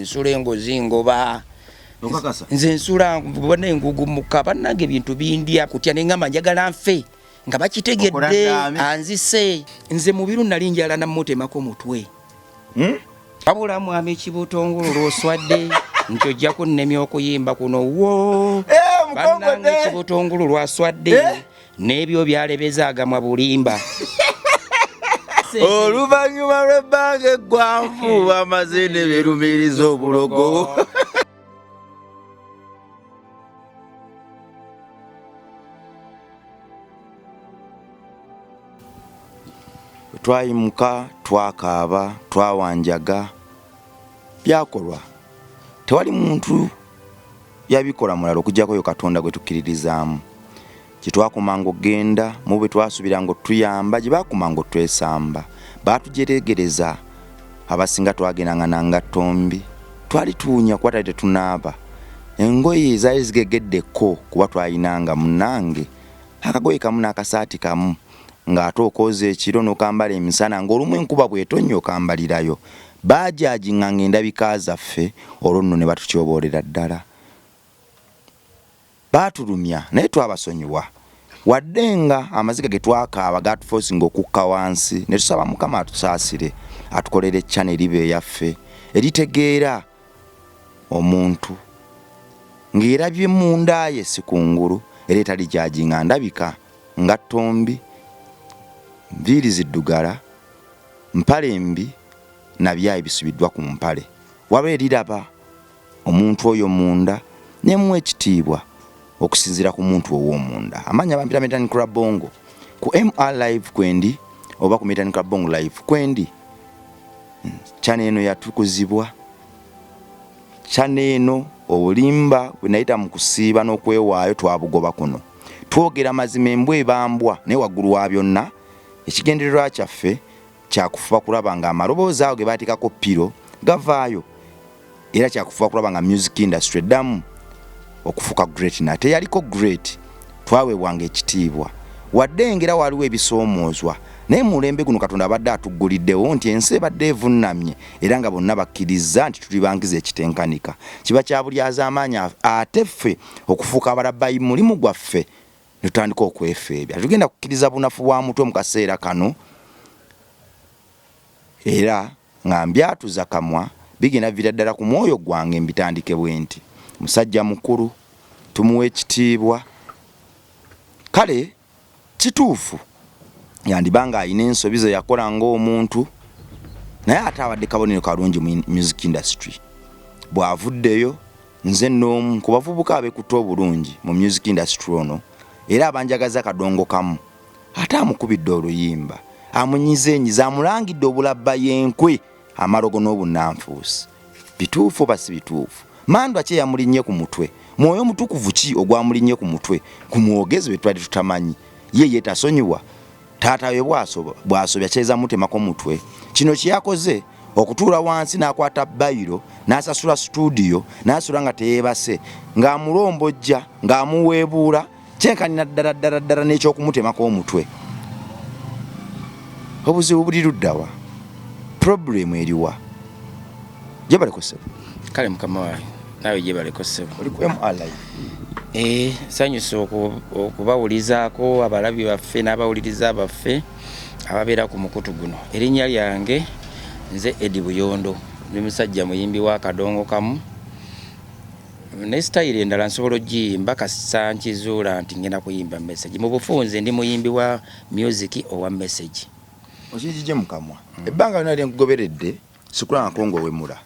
nsula engozi ngoba nze nsula mbona engugumuka bannange ebintu bindya kutya nengamba njagala nfe nga bakitegedde anzise nze mubiru nali njala namutemako mutwe abula mwami ekibutongolo lwoswadde nti ojja kunnemya okuyimba kuno wo bannange ekibutongolo lwaswadde n'ebyo byalebeza agamwa bulimba oluvannyuma lw'ebbanga eggwanvu amazine birumiriza obulogo twayimuka twakaaba twawanjaga byakolwa tewali muntu yabikola mulala okujjako yo Katonda gwe tukkiririzaamu kitwakumanga ogenda mu bwe twasubiranga otuyamba gye bakumanga otwesamba baatujeregereza abasinga twagendanga nangattombi twali tuunya kuba tali tetunaaba engoye zaali zigegeddeko kuba twayinanga munange akagoye kamu n'akasaati kamu ng'ate okooza ekiro n'okambala emisana ng'olumu enkuba bw'etonnya okambalirayo baajajinga ng'endabika zaffe olwo nno ne batukyoboolerera ddala baatulumya naye twabasonyiwa wadde nga amaziga ge twakaaba gaatufosinga okukka wansi ne tusaba Mukama atusaasire atukolere channel libe yaffe eritegeera omuntu ng'erabye munda ye si kungulu era etali jajinga ndabika nga ttombi nviiri ziddugala mpale mbi na byayi bisubiddwa ku mpale waba eriraba omuntu oyo munda nemwe ekitiibwa okusinzira ku muntu ow'omunda amanya bampita Metani Club Bongo ku MR Live kwendi oba ku Metani Club Bongo Live kwendi channel eno yatukuzibwa channel eno obulimba bwenayita mu kusiiba n'okwewaayo twabugoba kuno twogera mazima embwa ebambwa naye waggulu wa byonna ekigendererwa kyaffe kyakufuba kulaba nga amaloboozi ago ge baateekako piro gavaayo era kyakufuba kulaba nga music industry eddamu okufuka great na teyaliko great twaweebwanga ekitiibwa wadde engera waliwo ebisoomoozwa naye mulembe guno Katonda abadde atugguliddewo nti ensi ebadde evunnamye era nga bonna bakkiriza nti tuli bangiza ekitenkanika kiba kya buli azaamaanyi ate ffe okufuuka abalabbayi mulimu gwaffe ne tutandika okwefeebya tugenda kukkiriza bunafu bwa mutwe mu kaseera kano era nga mbyatuza kamwa bigenda vira ddala ku mwoyo gwange mbitandike bwe nti musajja mukulu tumuwe ekitiibwa kale kituufu yandibanga ayina ensobi ze yakola ng'omuntu naye ate abadde kabonero kalungi mu music industry bw'avuddeyo nze n'omu ku bavubuka abekuta obulungi mu music industry ono era abanjagaza kadongo kamu ate amukubidde oluyimba amunyizeenyiza amulangidde obulabba yenkwe amalogo n'obunnanfuusi bituufu basi bituufu mandwa kye yamulinnye ku mutwe mwoyo mutukuvu ki ogwamulinnye ku mutwe ku mwogezi we twali tutamanyi ye yeetasonyiwa taata we bw'asobya kyeza mutemako mutwe kino kyeyakoze okutuula wansi n'akwata bayiro n'asasula studio n'asula nga teyeebase ng'amulombojja ng'amuweebuula kyenkanina ddala n'ekyokumutemako omutwe obuzibu buli luddawa problem eriwa gye baleko ssebo kale mukama wange nawe gye baleko ssebo oli ku MRI sanyusa okubawulizaako abalabi baffe n'abawuliriza baffe ababeera ku mukutu guno erinnya lyange nze Eddie Buyondo ndi musajja muyimbi wa kadongo kamu ne style endala nsobola ogiyimba kasa nkizuula nti ngenda kuyimba message mu bufunze ndi muyimbi wa music owa message okijije mukamwa ebbanga lyonna lyenkugoberedde Sikulaba Nkongo wemula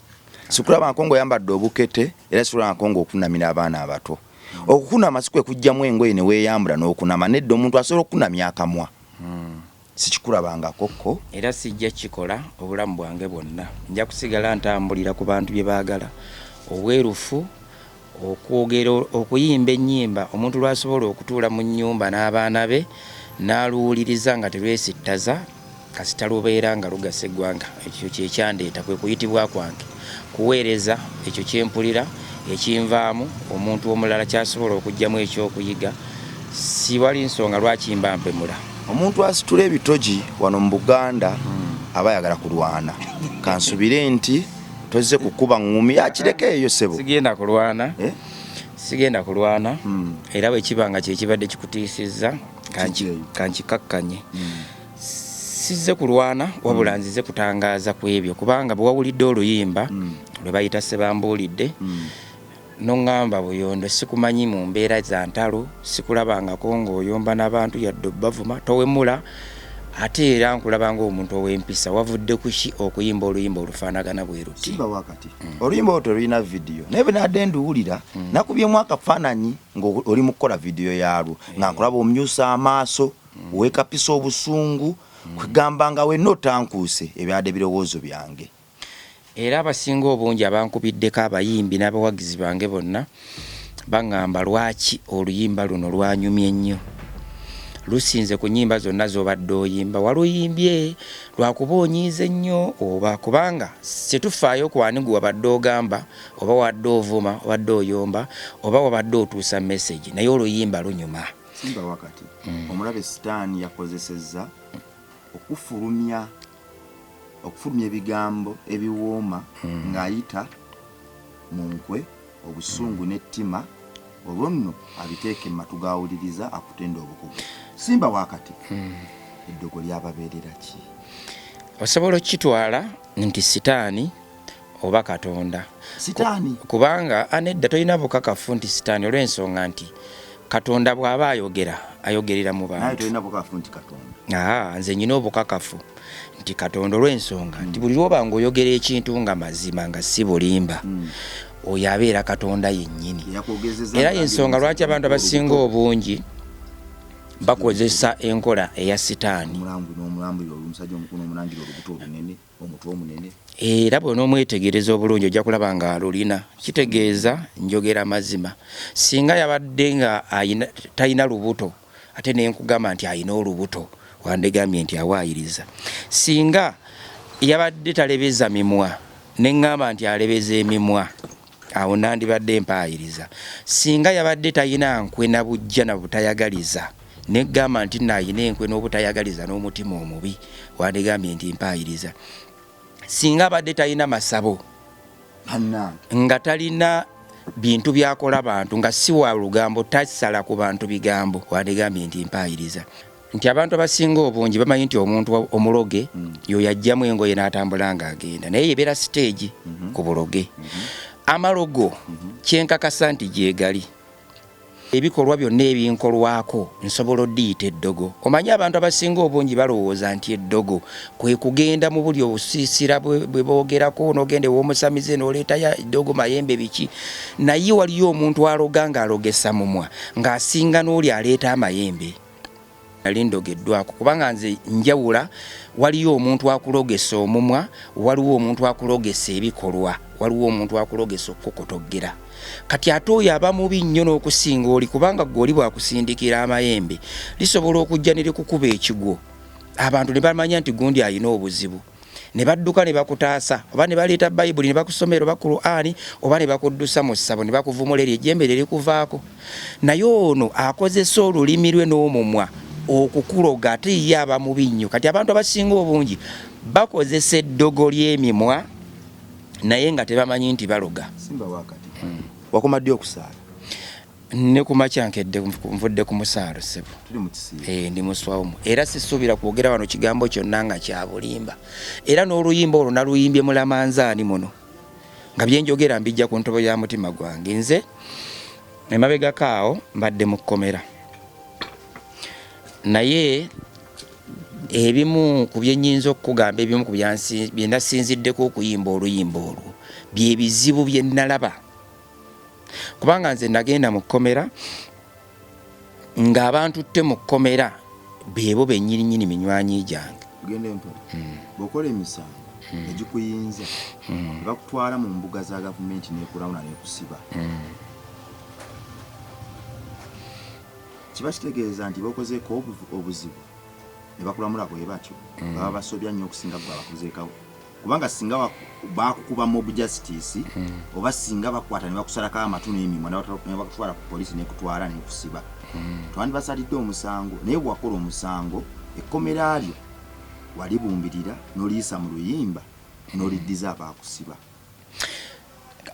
Sikulaba Nkongo yambadde obukete era Sikulaba Nkongo okunamira abaana abato okukunama sikwe kujjamu engoye ne weeyambula n'okunama nedda omuntu asobola okunamya akamwa sikikulabanga kokko era sijja kikola obulamu bwange bwonna nja kusigala ntambulira ku bantu bye baagala obwerufu okwogera okuyimba ennyimba omuntu lwasobola okutuula mu nnyumba n'abaana be n'aluwuliriza nga terwesittaza kasita lubeera nga lugasa eggwanga ekyo kyekyandeeta kwe kuyitibwa kwange kuweereza ekyo kyempulira ekinvaamu omuntu omulala kyasobola okujjamu ekyokuyiga si wali nsonga lwaki mba mpemula omuntu asitula ebitogi wano mu Buganda aba ayagala kulwana kansubire nti tozze kukuba ngumi akireke eyo sebo sigenda kulwana sigenda kulwana era bwe kibanga kye kibadde kikutiisizza kankikakkanye sizze kulwana wabula nzize kutangaaza ku ebyo kubanga bwe wawulidde oluyimba lwe bayita Sebambuulidde noŋŋamba Buyondo sikumanyi mu mbeera za ntalo sikulabangako ng'oyomba n'abantu yadde bavuma towemula ate era nkulaba ng'omuntu ow'empisa wavudde kuki okuyimba oluyimba olufaanagana bwe ruti simba wakati oluyimba olwo terulina vidiyo naye bwe nadde nduwulira nakubyemu akafaananyi ng'oli mu kukola vidiyo yaalwo nga nkulaba omyusa amaaso weekapisa obusungu kwegamba nga wenna otankuuse ebyadde birowoozo byange era abasinga obungi abankubiddeko abayimbi n'abawagizi bange bonna baŋŋamba lwaki oluyimba luno lwanyumye nnyo lusinze ku nnyimba zonna z'obadde oyimba waluyimbye lwakuba onyiize nnyo oba kubanga setufaayo ku ani gwe wabadde ogamba oba wadde ovuma wadde oyomba oba wabadde otuusa message naye oluyimba lunyuma simba wakati omulabe sitaani yakozesezza okufulumya ebigambo ebiwooma ng'ayita mu nkwe obusungu n'ettima olwo nno abiteeke mu matu gawuliriza akutenda obukugu simba wakati eddogo lyababeerera ki osobola okukitwala nti sitaani oba Katonda sitaani kubanga anedda tolina bukakafu nti sitaani olw'ensonga nti Katonda bw'aba ayogerera mu bantu naye tolina bukakafu nti Katonda nze nyina obukakafu nti Katonda olw'ensonga nti buli lwoba ng'oyogera ekintu nga mazima nga si bulimba oyo abeera Katonda yennyini era y'ensonga lwaki abantu abasinga obungi bakozesa enkola eya sitaani era bw'onoomwetegereza obulungi ojja kulaba nga alulina kitegeeza njogera mazima singa yabadde nga talina lubuto ate nenkugamba nti alina olubuto wandegambye nti awaayiriza singa yabadde talebeza mimwa neŋŋamba nti alebeza emimwa awo nandibadde mpaayiriza singa yabadde talina nkwe na bujja na butayagaliza negamba nti nayina enkwe n'obutayagaliza n'omutima omubi wandegambye nti mpaayiriza singa abadde talina masabo nga talina bintu byakola bantu nga si wa lugambo tasala ku bantu bigambo wandegambye nti mpaayiriza nti abantu abasinga obungi bamanyi nti omuntu omuloge yo yajjamu engoye n'atambula ng'agenda naye yebeera stage ku buloge amalogo kyenkakasa nti gyegali ebikolwa byonna ebinkolwako nsobola oddiyita eddogo omanyi abantu abasinga obungi balowooza nti eddogo kwe kugenda mu buli obusiisira bwe boogerako n'ogenda ew'omusamize n'oleetayo eddogo mayembe biki naye waliyo omuntu aloga ng'alogesa mumwa ng'asinga n'oli aleeta amayembe nali ndogeddwako kubanga nze njawula waliyo omuntu akulogesa omumwa waliwo omuntu akulogesa ebikolwa waliwo omuntu akulogesa okukotoggera kati ate oyo aba mubi nnyo n'okusinga oli kubanga gw'oli bwakusindikira amayembe lisobola okujja ne likukuba ekigwo abantu ne bamanya nti gundi alina obuzibu ne badduka ne bakutaasa oba ne baleeta bayibuli ne bakusomera oba Qur'ani oba ne bakuddusa mu ssabo ne bakuvumula eryo ejjembe lirikuvaako naye ono akozesa olulimi lwe n'omumwa okukuloga ate ye aba mubi nnyo kati abantu abasinga obungi bakozesa eddogo ly'emimwa naye nga tebamanyi nti baloga simba wakati wakomadde okusaala ne kumakya nkedde nvudde ku musaalo sebo tuli mu kisiibo ndi muswamu era sisuubira kwogera wano kigambo kyonna nga kya bulimba era n'oluyimba olwo naluyimbye mulamanzaani muno nga byenjogera mbijja ku ntobo ya mutima gwange nze emabegako awo mbadde mu kkomera naye ebimu ku byennyinza okukugamba ebimu ku bye nasinziddeko okuyimba oluyimba olwo bye bizibu bye nalaba kubanga nze nagenda mu kkomera ng'abantu tte mu kkomera beebo bennyininyini minywanyi gyange genda empo bw'okola emisango egikuyinza bakutwala mu mbuga za gavumenti n'ekulawuna n'ekusiba kiba kitegeeza nti bakozeeko obuzibu ne bakulamula bwe batyo baba basobya nnyo okusinga gwe abakozeekawo kubanga singa bakukuba mob justice oba singa bakwata ne bakusalako amatu n'emimwa ne bakutwala ku poliisi n'ekutwala n'ekusiba twandibasalidde omusango naye bwakola omusango ekkomera lyo walibumbirira n'oliyisa mu luyimba n'oliddiza abaakusiba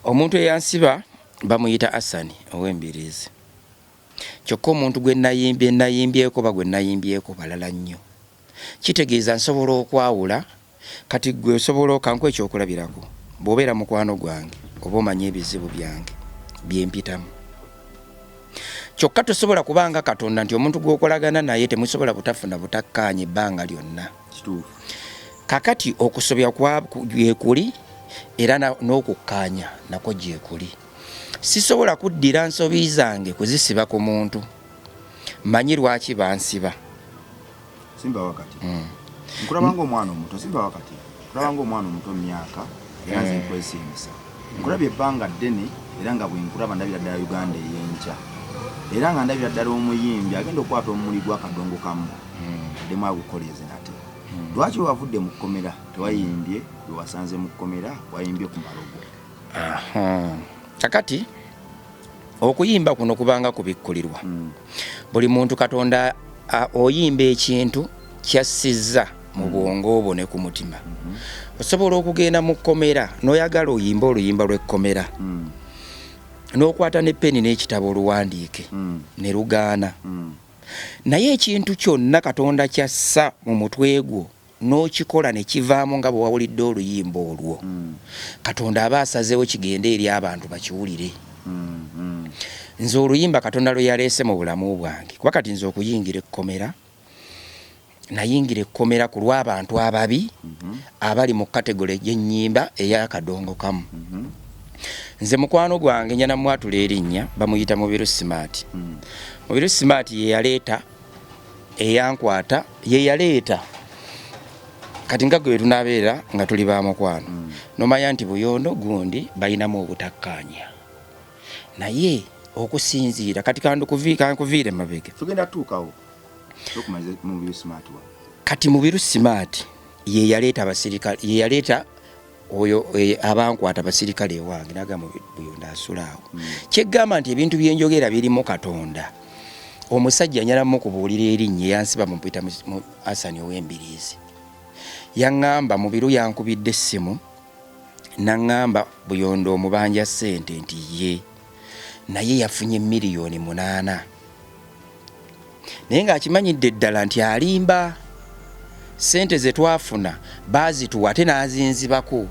Omuntu eyansiba bamuyita Asani ow'Embiriizi. Kyokka omuntu gwe nayimbyeko bagwe nayimbyeko balala nnyo. Kitegeeza nsobola okwawula kati gwe osobola okanku ekyokulabirako bw'obeera mukwano gwange oba omanya ebizibu byange byempitamu. Kyokka tosobola kubanga Katonda nti omuntu gw'okolagana naye temusobola butafuna butakkaanya ebbanga lyonna. Kakati okusobya gyekuli era n'okukkaanya nako gyekuli. Sisobola kuddira nsobi zange kuzisiba ku muntu. Manyi lwaki bansiba. Simba wakati. Nkulabanga omwana omuto simba wakati. Nkulabanga omwana omuto myaka era nze nkwesimisa. Nkulabye ebbanga ddene era nga bwe nkulaba ndabira ddala Uganda ey'enkya. Era nga ndabira ddala omuyimbi agenda okwata omuli gw'akadongo kamu addemu agukoleeze nate. Lwaki wavudde mu kkomera tewayimbye gwe wasanze mu kkomera wayimbye ku malogo? Kakati okuyimba kuno kubanga kubikkulirwa. Buli muntu Katonda oyimba ekintu kyassizza mu bwongo obwo ne ku mutima. Osobola okugenda mu kkomera n'oyagala oyimba oluyimba lw'ekkomera. N'okwata n'epeni n'ekitabo oluwandiike ne lugaana. Naye ekintu kyonna Katonda kyassa mu mutwe gwo n'okikola ne kivaamu nga bwe wawulidde oluyimba olwo. Katonda aba asazeewo kigende eri abantu bakiwulire. Nze oluyimba Katonda lwe yaleese mu bulamu bwange. Kuba kati nze okuyingira ekkomera, nayingira ekkomera ku lw'abantu ababi abali mu kategole gy'ennyimba ey'akadongo kamu. Nze mukwano gwange nyana mwatula erinnya bamuyita Mubiru Smart. Mubiru Smart ye yaleeta eyankwata ye yaleeta kati nga gwe tunabeera nga tuli ba mukwano. Nomanya nti Buyondo gundi balinamu obutakkaanya. Naye okusinziira kati kankuviire mabega. Tugenda tuukawo. Tukumalize Mubiru Smart wa. Kati Mubiru Smart ye yaleeta abasirikale ye yaleeta oyo abankwata abasirikale ewange nagamba Buyondo asulaawo. Kyegamba nti ebintu byenjogera birimu Katonda. Omusajja nyala mukubuulira erinnya yansiba mupita mu Asani ow'Embiriizi. Yaŋŋamba Mubiru yankubidde essimu naŋŋamba Buyondo omubanja ssente nti ye naye yafunye miliyoni 8. Naye ng'akimanyidde ddala nti alimba. Sente ze twafuna baazituwa ate n'azinzibako.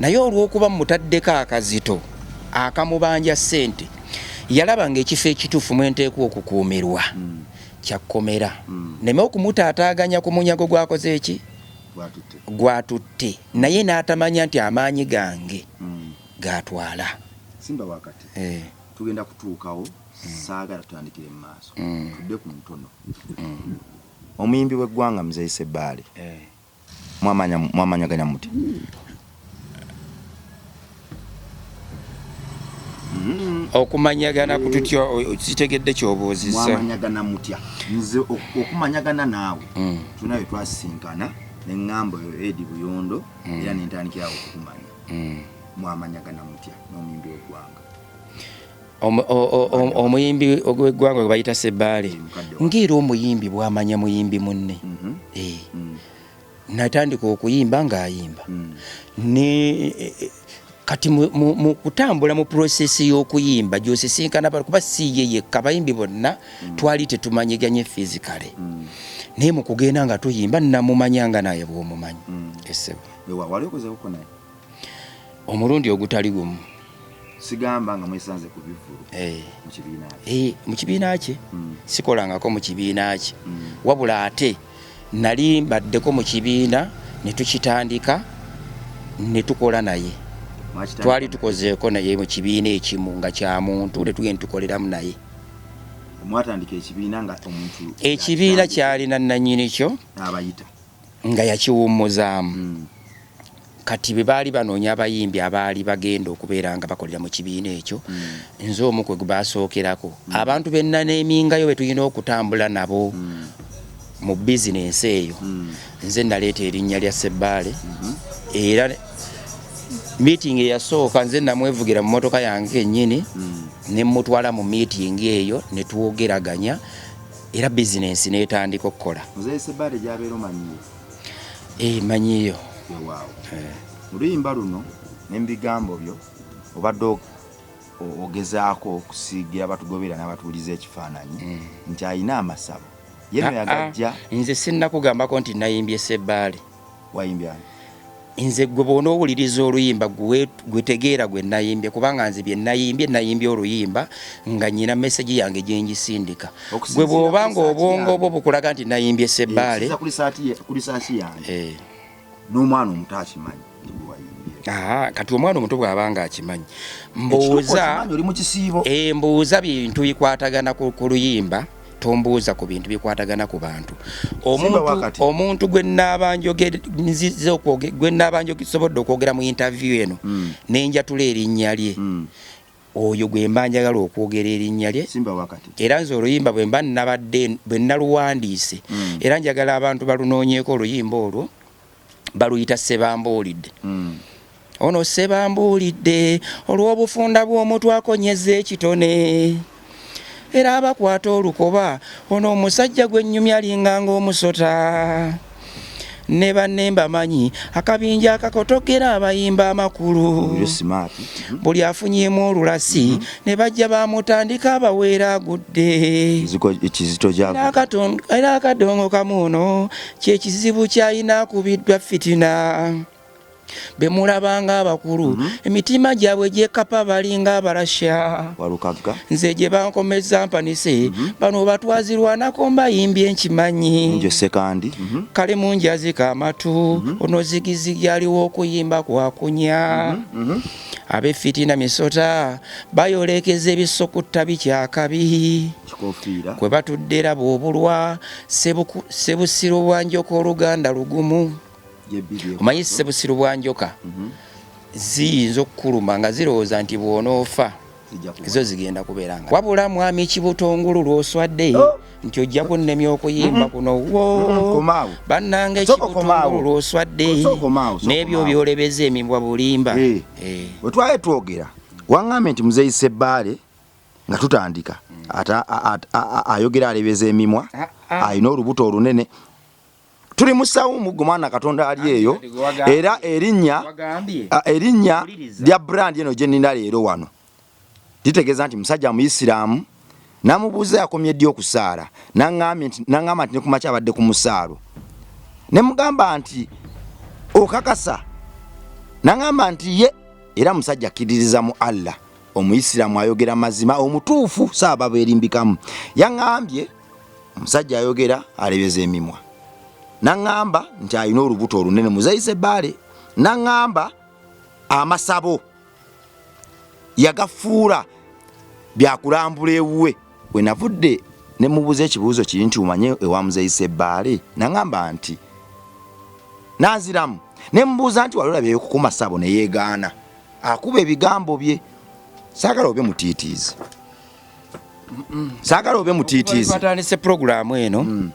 Naye olw'okuba mutaddeko akazito akamubanja ssente yalaba ng'ekifo ekituufu mwenteekwa okukuumirwa kyakkomera. Neme okumutaataaganya ku munyago gwakoze eki gwatutte naye n'atamanya nti amaanyi gange gatwala. Simba wakati. Tugenda kutuukawo saagala tutandikire mu maaso. Tudde ku ntono. Omuyimbi w'eggwanga Mzee Sebbale. Mwamanyaganya muti? Okumanyagana kututyo kitegedde kyobuuzizza. Mwamanyagana mutya? Nze okumanyagana naawe tunayo twasinkana n'eŋŋamba Edi Buyondo era n'entandikirawo okukumanya. Mwamanyagana mutya n'omuyimbi w'eggwanga? Omuyimbi ogw'eggwanga gwe bayita Sebbale ng'era omuyimbi bw'amanya muyimbi munne. Natandika okuyimba ng'ayimba. Kati mu kutambula mu prosesi y'okuyimba gy'osisinkana kuba si ye yekka abayimbi bonna twali tetumanyiganye physically. Naye mu kugenda nga tuyimba namumanyanga naye bw'omumanyi. Wali okozeeko naye? Omulundi ogutali gumu. Sigamba nga mwesanze ku bivulu mu kibiina kye. Mu kibiina kye sikolangako mu kibiina kye. Wabula ate nali mbaddeko mu kibiina ne tukitandika ne tukola naye. Twali tukozeeko naye mu kibiina ekimu nga kya muntu tugenda tukoleramu naye. Mwatandika ekibiina nga omuntu ekibiina kyalina nannyini kyo abayita nga yakiwummuzaamu. Kati bwe baali banoonya abayimbi abaali bagenda okubeera nga bakolera mu kibiina ekyo nze omu kwe baasookerako. Abantu benna n'emingayo be tulina okutambula nabo mu bizinensi eyo nze naleeta erinnya lya Sebbale era meeting eyasooka nze namwevugira mu motoka yange ennyini ne mutwala mu meeting eyo ne twogeraganya era bizinensi n'etandika okukola. Mzee Sebbale gy'abeera omanyiyo? Manyiyo. Oluyimba luno n'ebigambo byo obadde ogezaako okusiigira batugobera n'abatuuliza ekifaananyi nti alina amasabo yeno yagajja. Nze sinnakugambako nti nayimbye Ssebaale. Wayimbya nze gwe bw'onoowuliriza oluyimba gwetegeera gwe nayimbye, kubanga nze bye nayimbye oluyimba nga nyina meseji yange gye ngisindika. Gwe bw'obanga obwongo bwo bukulaga nti nayimbye Ssebaale kuli saasi yange n'omwana omuto akimanyi kati omwana omuto bw'abanga akimanyi mbuuza bintu bikwatagana ku luyimba, tombuuza ku bintu bikwatagana ku bantu. Omuntu gwe nnabanjosobodde okwogera mu interview eno nenjatula erinnya lye, oyo gwe mba njagala okwogera erinnya lye. Era nze oluyimba bwe mba bwe naluwandiise era njagala abantu balunoonyeeko oluyimba olwo, baluyita Sebambuulidde. Ono Sebambuulidde olw'obufunda bw'omutwe akonyeza ekitone era abakwata olukoba, ono omusajja gwennyumya alinganga omusota. Ne banne mbamanyi akabinja akakotokera abayimba amakulu, buli afunyemu olulasi ne bajja bamutandika abaweera agudde. Era akadongo kamu ono kyekizibu kyalina akubiddwa fitina. Bemulabanga abakulu emitima gyabwe gyekapa balinga abalasha. Nze gye bankomeza mpanise bano batwazirwanako mbayimbye nkimanyi. Kale munjazika amatu ono zigizigi aliwo okuyimba kwakunya. Abefitina misota bayolekeza ebisokutta bikyakabi kwe batuddera bwobulwa Sebusiro bwanjoka oluganda lugumu. Omanyi Sebusiro bwanjoka ziyinza okukuluma nga zirowooza nti bw'onoofa ezo zigenda kubeera nga wabula mwami Kibutongulu lw'oswadde nti ojja kunnemya okuyimba kuno bannanga Ekibutongulu lw'oswadde n'ebyo byolebeza emimbwa bulimba. Bwe twali twogera waŋŋambye nti muzeeyi Ssebaale nga tutandika ayogera alebeza emimwa, alina olubuto olunene. Tuli musawumu gumana Katonda ali eyo, era erinnya lya brand eno gye nnina leero wano litegeeza nti musajja Muisiraamu. Namubuuza yakomye ddi okusaala, naŋŋamba nti ne kumakya abadde ku musaalo. Ne mugamba nti okakasa, naŋŋamba nti ye era musajja akkiririza mu Allah, Omuisiraamu ayogera mazima omutuufu saaba beerimbikamu. Yaŋŋambye omusajja ayogera alebeza emimwa, naŋŋamba nti alina olubuto olunene muzeeyi Ssebaale, naŋŋamba amasabo yagafuula byakulambula ewuwe. We navudde ne mubuuza ekibuuzo kiri nti umanye ewa muzeeyi Ssebaale, naŋŋamba nti nanziramu. Ne mubuuza nti wali olabyeyo ku masabo ne yeegaana, akuba ebigambo bye. Saagala obe mutiitiizi, saagala obe mutiitiizi. Twatandise puroguramu eno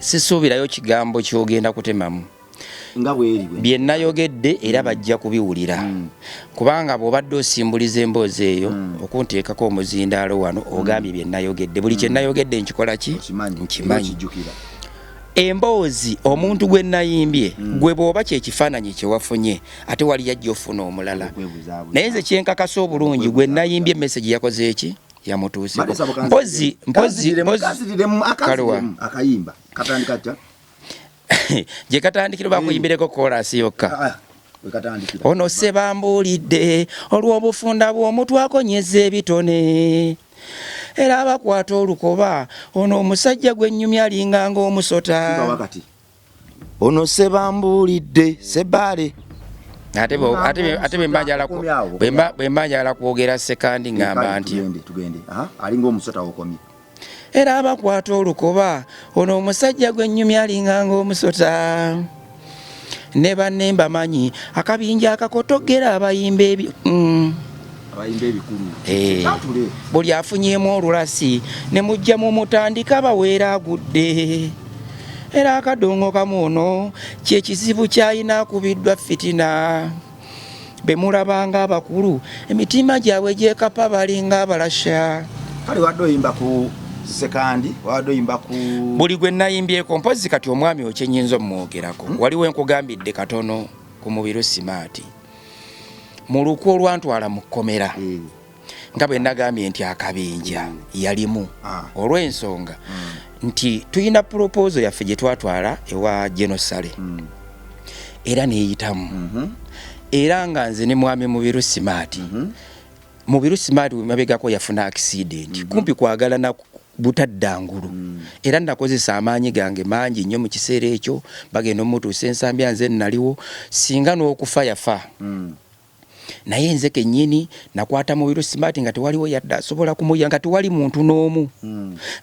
sisuubirayo kigambo kyogenda kutemamu nga bweri bye nayogedde era bajja kubiwulira kubanga bw'obadde osimbuliza emboozi eyo okunteekako omuzindaalo wano ogambye bye nayogedde buli kye nayogedde nkikola ki nkimanyi. Emboozi omuntu gwe nayimbye gwe bw'oba kyekifaananyi kye wafunye ate wali yajja ofuna omulala, naye nze kyenkakasa obulungi gwe nayimbye message yakoze eki yamutuuseko. Mpozi akayimba katandika kya gye katandikira bakuyimbireko koolasi yokka. Ono Sebambuulidde olw'obufunda bw'omutwe akonyeza ebitone era abakwata olukoba, ono omusajja gwennyumya alinganga omusota. Ono Sebambuulidde Ssebaale. Ate bwe mba njagala kwogera sekandi ngamba nti alinga omusota okomye era abakwata olukoba, ono omusajja gwennyumya alinganga omusota. Ne banne mbamanyi akabinja akakotogera abayimba ebikulu, buli afunyemu olulasi ne mujja mu mutandika abaweera agudde. Era akadongo kamu ono kyekizibu kyalina akubiddwa fitina. Bemulabanga abakulu emitima gyabwe gyekapa balinga abalasha. Kale wadde oyimba ku sekandi, wadde oyimba ku buli gwe nayimbyeko. Mpozi kati omwami okyenyinza omwogerako waliwo enkugambidde katono ku Mubiru Smart. mu luku olwantwala mu kkomera nga bwe nagambye nti akabenja yalimu olw'ensonga nti tuyina proposal yaffe gye twatwala ewa Genosale era neeyitamu era nga nze ne mwami Mubiru Smart Mubiru Smart mabegako yafuna accident kumpi kwagala na butaddangulu era nakozesa amaanyi gange mangi nnyo mu kiseera ekyo bagenda omutuusa ensambi nze naliwo singa n'okufa yafa naye nze kennyini nakwata Mubiru Smart nga tewaliwo yadde asobola kumuya nga tewali muntu n'omu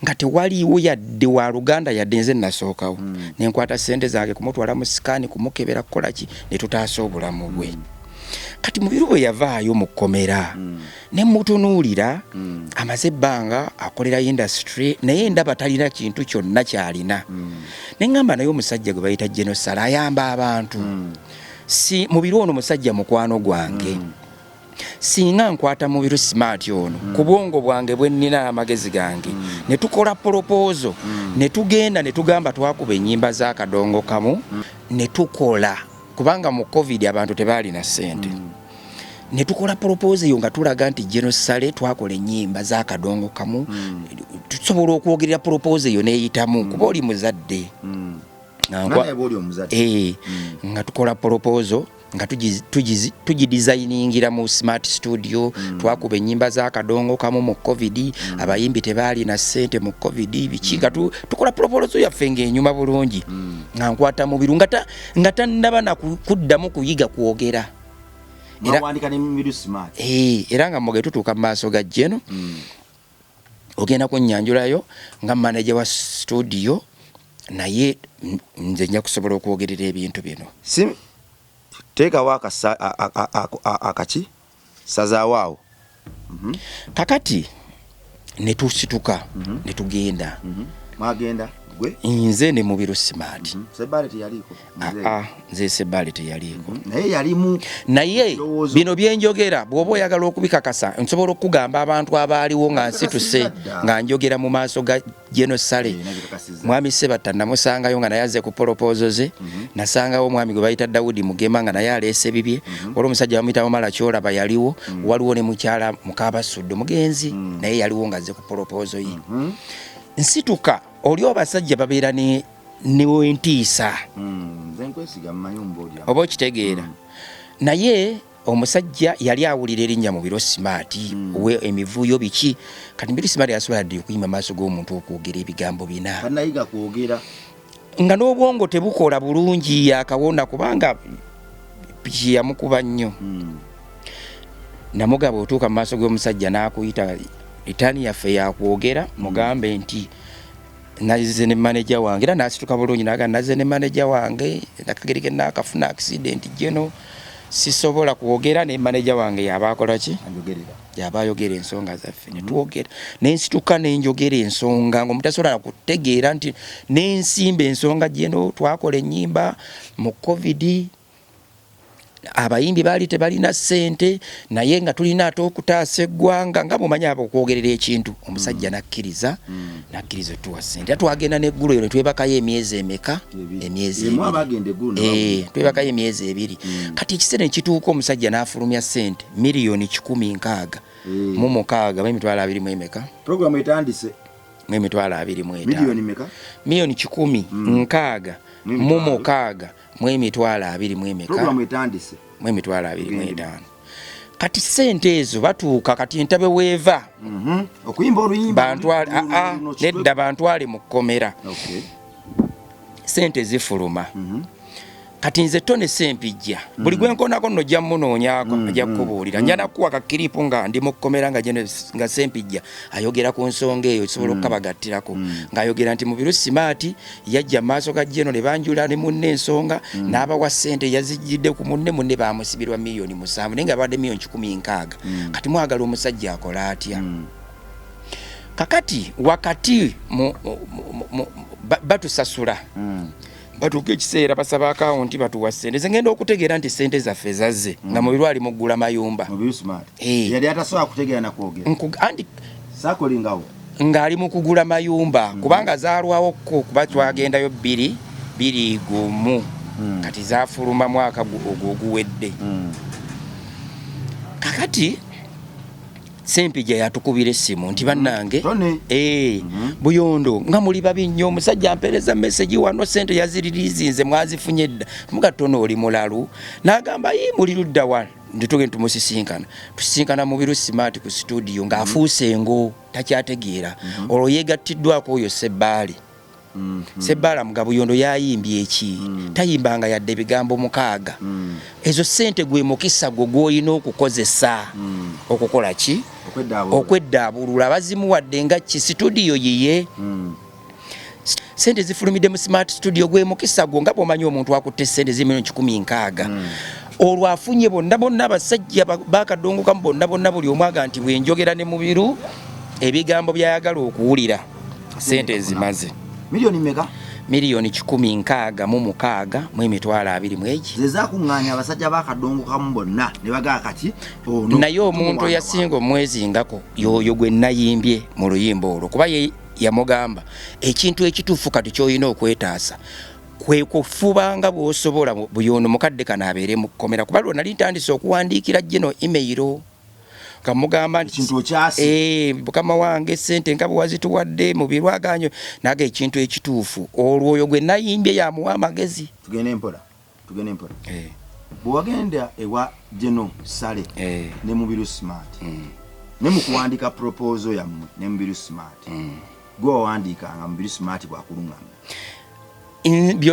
nga tewaliwo yadde wa Luganda yadde nze nasookawo nenkwata ssente zange kumutwala mu sikaani kumukebera kukolaki ne tutaasa obulamu bwe kati Mubiru bwe yavaayo mu kkomera ne mutunuulira amaze ebbanga akolera industry naye ndaba talina kintu kyonna kyalina ne ngamba naye omusajja gwe bayita Genosale ayamba abantu si Mubiru ono musajja mukwano gwange singa nkwata Mubiru Smart ono ku bwongo bwange bwe nnina amagezi gange ne tukola proposal ne tugenda ne tugamba twakuba ennyimba za Kadongo Kamu ne tukola kubanga mu COVID abantu tebaalina ssente ne tukola proposal nga tulaga nti Genosale twakola ennyimba za Kadongo Kamu tusobola okwogerera proposal yo neeyitamu kuba oli muzadde nga tukola proposal nga tugidesigningira mu Smart Studio twakuba ennyimba za Kadongo Kamu mu COVID abayimbi tebaalina ssente mu COVID biki nga tukola proposal yaffe ng'enyuma bulungi nga nkwata Mubiru nga tannaba nakuddamu kuyiga kwogera era nga muge tutuuka mu maaso ga Geno ogenda kunnyanjulayo nga manager wa studio naye nze nja kusobola okwogerera ebintu bino teekawo akaki sazaawo kakati ne tusituka ne tugenda mwagenda gwe nze ne Mubiru Smart Sebale teyaliko nze Sebale teyaliko naye yalimu naye bino byenjogera bw'oba oyagala okubikakasa nsobola okugamba abantu abaaliwo nga nsituse nga njogera mu maaso ga Genosale mwami Sebatta namusangayo nga naye azze ku proposal ze nasangawo omwami gwe bayita Dawudi Mugema nga naye aleese bibye waliwo omusajja bamuyita Mala Kyolaba yaliwo waliwo ne mukyala Mukabasudde mugenzi naye yaliwo nga azze ku proposal ye nsituka oli abasajja babeera ne wentiisa oba okitegeera naye omusajja yali awulira erinnya Mubiru Smart we emivuyo biki kati Mubiru Smart yasobola dde okuyima maaso g'omuntu okwogera ebigambo bina nga n'obwongo tebukola bulungi akawona kubanga piki yamukuba nnyo namugaba otuuka mu maaso g'omusajja n'akuyita itaani yaffe yakwogera mugambe nti naze ne manager wange era nasituka bulungi naga naze ne manager wange nakagereke nakafuna accident Geno sisobola kwogera ne manager wange yabakola ki yabayogera ensonga zaffe ne tuwogera nensituka nenjogera ensonga ngo mutasobola kutegeera nti nensimba ensonga Geno twakola ennyimba mu COVID abayimbi baali tebalina ssente naye nga tulina ate okutaasa eggwanga nga mumanya abo okwogerera ekintu omusajja nakkiriza tuwa ssente twagenda neggulu eyo ne twebakayo emyezi emeka twebakayo emyezi 2 kati ekiseera nekituuka omusajja n'afulumya ssente miliyoni 160 mu 6 emitwalo 20 mu emeka program etandise mu emitwalo 25 miliyoni meka miliyoni 160 mu 6 mu emitwalo 20 mu emeka program etandise mu emitwalo 25 kati ssente ezo batuuka kati entabe weeva okuyimba oluyimba bantwale nedda bantwale mu kkomera ssente zifuluma kati nze tone sempijja buli gwenkonako nno jja munoonyako ajja kukubuulira njana kuwa kakiripu nga ndi mu kkomera nga sempijja ayogera ku nsonga eyo kisobola okukabagattirako ng'ayogera nti Mubiru Smart yajja maaso ga Geno ne banjula ne munne ensonga n'abawa ssente yazijjidde ku munne baamusibirwa miliyoni 7 naye nga abadde miliyoni 160 kati mwagala omusajja akola atya kakati wakati batusasula batuuka ekiseera basaba akawunti batuwa ssente nze ngenda okutegeera nti ssente zaffe zazze nga Mubiru ali mu ggula mayumba yali atasobola kutegeera nakwogera saakolingawo ng'ali mu kugula mayumba kubanga zaalwawokko kuba twagendayo 2 gumu kati zaafuluma mwaka ogwo oguwedde kakati Sempija yatukubira essimu nti bannange Buyondo nga muli babi nnyo omusajja ampereza message wano sente yaziririzinze mwazifunye dda mugattono oli mulalu n'agamba muli ludda wa nditugenda tusisinkana mu Biru Smart ku studio ng'afuuse ngo takyategeera olwo yegattiddwako oyo Sebbaali Sebbaala muga Buyondo yayimbye eki tayimbanga yadde ebigambo 6 ezo sente gwe mukisa gwo gw'olina okukozesa okukola ki okweddaabulula abazimuwadde nga ki studio yiye sente zifulumidde mu Smart studio gwe mukisa gwo nga bw'omanyi omuntu akutte sente z'emiliyoni 160 olwo afunye bonna abasajja bakadongokamu bonna buli omu aga nti bwenjogera ne mu Biru ebigambo byayagala okuwulira sente ezimaze miliyoni meka miliyoni 166 mu emitwalo 20 zezakuŋŋaanya abasajja bakadongokamu bonna ne bagaa kati naye omuntu yasinga omwezingako yoyo gwe nayimbye mu luyimba olwo kuba yamugamba ekintu ekituufu kati ky'olina okwetaasa kwe kufubanga bw'osobola Buyondo mukadde kana abeere mu kkomera kuba lwo nali ntandise okuwandiikira Geno email kamugamba nti mukama wange sente nga bwazituwadde mu birwaganyo naga ekintu ekituufu olwo oyo gwe nayimbye yamuwa amagezi tugende mpola bw'wagenda ewa Geno Sale ne mu Biru Smart ne mu kuwandika proposal yammwe ne mu Biru Smart gwe wawandiikanga mu Biru Smart bwakuluŋŋamya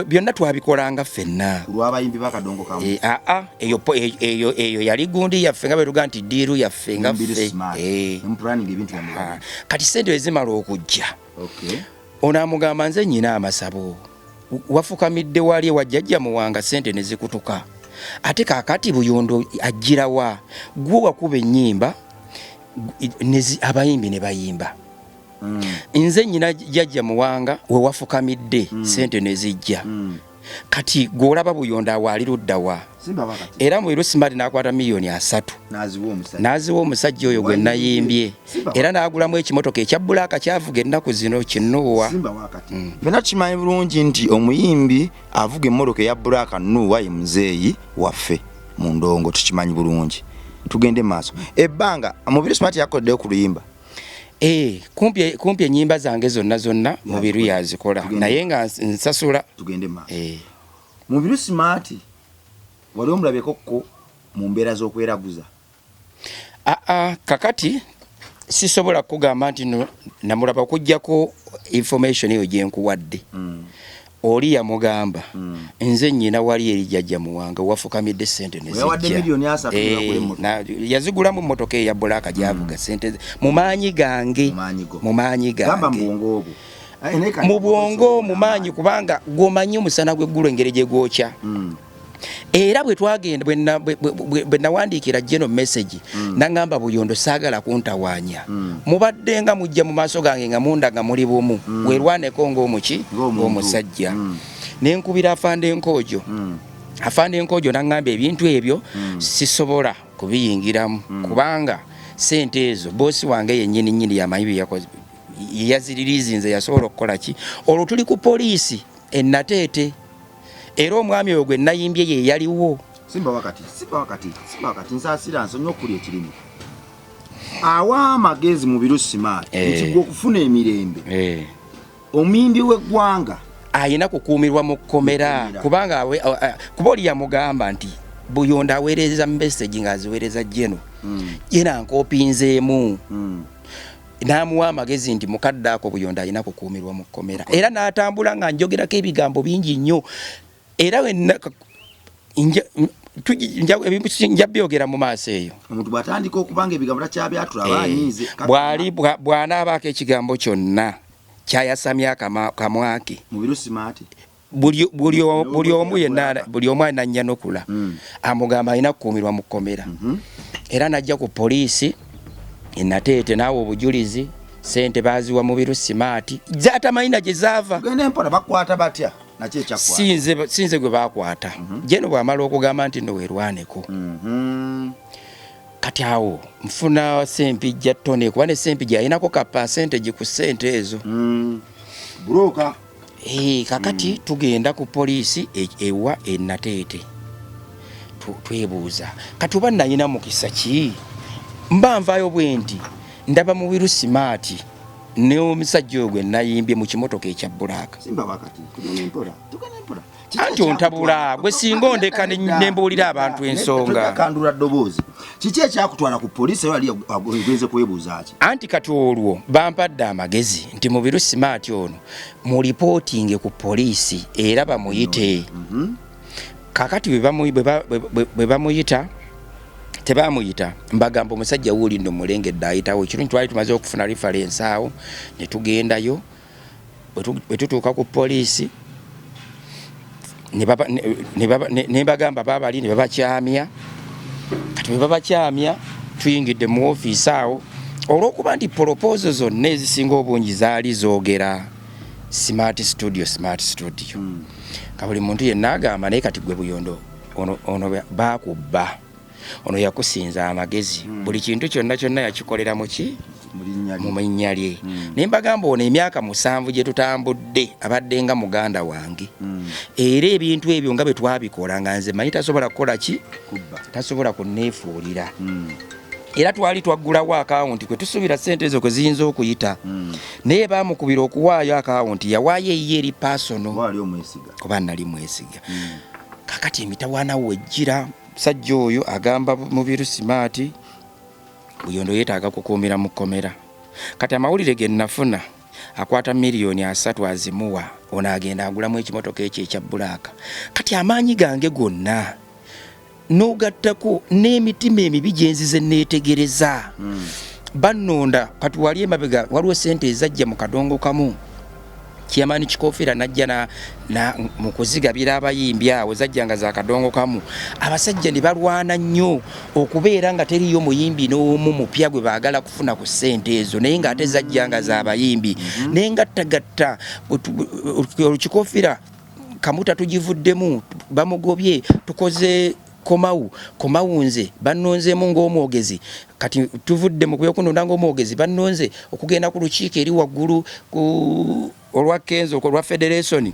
byonna twabikolanga ffenna lw'abayimbi bakadongokamu eyo yali gundi yaffe nga betuga nti diiru yaffe nga ffe kati sente ezimala okujja ono amugamba nze nnyina amasabo wafukamidde wali ewajjajja muwanga sente ne zikutuka ate kaakati Buyondo ajjirawa gwe wakuba ennyimba abayimbi ne bayimba nze nnyina jjajja muwanga we wafukamidde sente ne zijja kati gw'olaba Buyondo awaali ludda wa era mu Biru Smart n'akwata miliyoni 3 n'aziwa omusajja oyo gwe nayimbye era n'agulamu ekimotoka ekya bbulaaka kyavuga ennaku zino kinnuuwa bena kimanyi bulungi nti omuyimbi avuga emmotoka eya bbulaaka nnuuwa ye muzeeyi waffe mu ndongo tukimanyi bulungi tugende maaso ebbanga mu Biru Smart yakoddeyo ku luyimba kumpi ennyimba zange zonna mu Biru yazikola naye nga nsasula tugende maaso mu Biru Smart wali omulabyekokko mu mbeera z'okweraguza kakati sisobola kugamba nti namulaba okuggyako information eyo gye nkuwadde oli yamugamba nze nnyina wali eri jjajja muwanga wafukamidde sente ne zijja yazigulamu mmotoka eya bbulaaka gyavuga sente mu maanyi gange mu bwongo mu maanyi kubanga gwomanyi omusana gw'eggulu engeri gye gwokya era bwe twagenda bwe nawandiikira Geno message nagamba Buyondo saagala kuntawaanya mubadde nga mujja mu maaso gange nga munda nga muli bumu werwaneko ng'omusajja nenkubira afande enkoojo nagamba ebintu ebyo sisobola kubiyingiramu kubanga sente ezo boosi wange yennyini yamanyi byeyakoze yaziririzinze yasobola okukola ki olwo tuli ku poliisi ennateete era omwami oyo gwe nayimbye ye yaliwo simba wakati nsaasira nsonyi okulya ekirimi awa amagezi mu Biru Smart nti gwe okufuna emirembe omuyimbi w'eggwanga ayina kukuumirwa mu kkomera kubanga kuba oli yamugamba nti Buyondo aweereza message ng'aziweereza Geno ankopinzeemu n'amuwa amagezi nti mukadde ako Buyondo ayina kukuumirwa mu kkomera era n'atambula nga njogerako ebigambo bingi nnyo era nja byogera mu maaso eyo omuntu bw'atandika okubanga ebigambo takyabyatula abanyiize bw'anaabaako ekigambo kyonna kyayasamya akamwake mu Biru Smart buli omu yenna buli omu anannyanukula amugamba alina kukuumirwa mu kkomera era najja ku poliisi ennateete naawe obujulizi sente baziwa mu Biru Smart zatamanyi gye zaava gende mpola bakwata batya sinze gwe bakwata Geno bw'amala okugamba nti no weerwaneko kati awo nfuna Sempijja ttone kuba ne Sempijja alinako kapasentegi ku sente ezo buroka kakati tugenda ku poliisi ewa ennateete twebuuza kati oba nalina mukisa ki mba nvayo bwenti ndaba mu biru smart ne omusajja ogwe nayimbye mu kimotoka ekya bulaka simba wakati tunempola anti ontabula gwe singa ondeka nembuulira abantu ensonga kandula ddoboozi kiki ekyakutwala ku poliisi wali agwenze kwebuuza ki anti kati olwo bampadde amagezi nti mu biru smart ono mu reporting ku poliisi era bamuyite kakati bwe bamuyita tebamuyita mbagamba omusajja wuuli nno mulengedde ayitawo ekirungi twali tumaze okufuna reference awo ne tugendayo bwe tutuuka ku poliisi ne bagamba baabali ne babakyamya kati bwe babakyamya tuyingidde mu ofiisi awo olw'okuba nti proposal zonna ezisinga obungi zaali zoogera smart studio ka buli muntu yenna agamba naye kati gwe Buyondo ono bakubba ono yakusinza amagezi buli kintu kyonna yakikolera muki mu mannya lye ne mbagamba ono emyaka 7 gye tutambudde abadde nga muganda wange era ebintu ebyo nga bwe twabikola nga nze manyi tasobola kukola ki tasobola kunneefuulira era twali twaggulawo akawunti kwe tusuubira ssente ezo kwe ziyinza okuyita naye baamukubira okuwaayo akawunti yawaayo eyiye eri pasono kuba nali mwesiga kakati emitawaana wejjira musajja oyo agamba mu biru smart Buyondo yeetaaga kukuumira mu kkomera kati amawulire ge nnafuna akwata miliyoni 3 azimuwa ono agenda agulamu ekimotoka ekyo ekya bulaka kati amaanyi gange gonna n'ogattako n'emitima emibi gye nzize neetegereza bannonda kati wali emabega waliwo ssente ezajja mu kadongo kamu Kiamani Kikofira najja mu kuzigabira abayimbi awo zajjanga za kadongo kamu abasajja ne balwana nnyo okubeera nga teriyo muyimbi n'omu mupya gwe baagala kufuna ku ssente ezo naye nga ate zajjanga za abayimbi naye ngattagatta Kikofira kamuta tugivuddemu bamugobye tukoze Komau nze bannonzeemu ng'omwogezi kati tuvudde mu kwekunonda ng'omwogezi bannonze okugenda ku lukiiko eri waggulu olwa Kenzo olwa Federation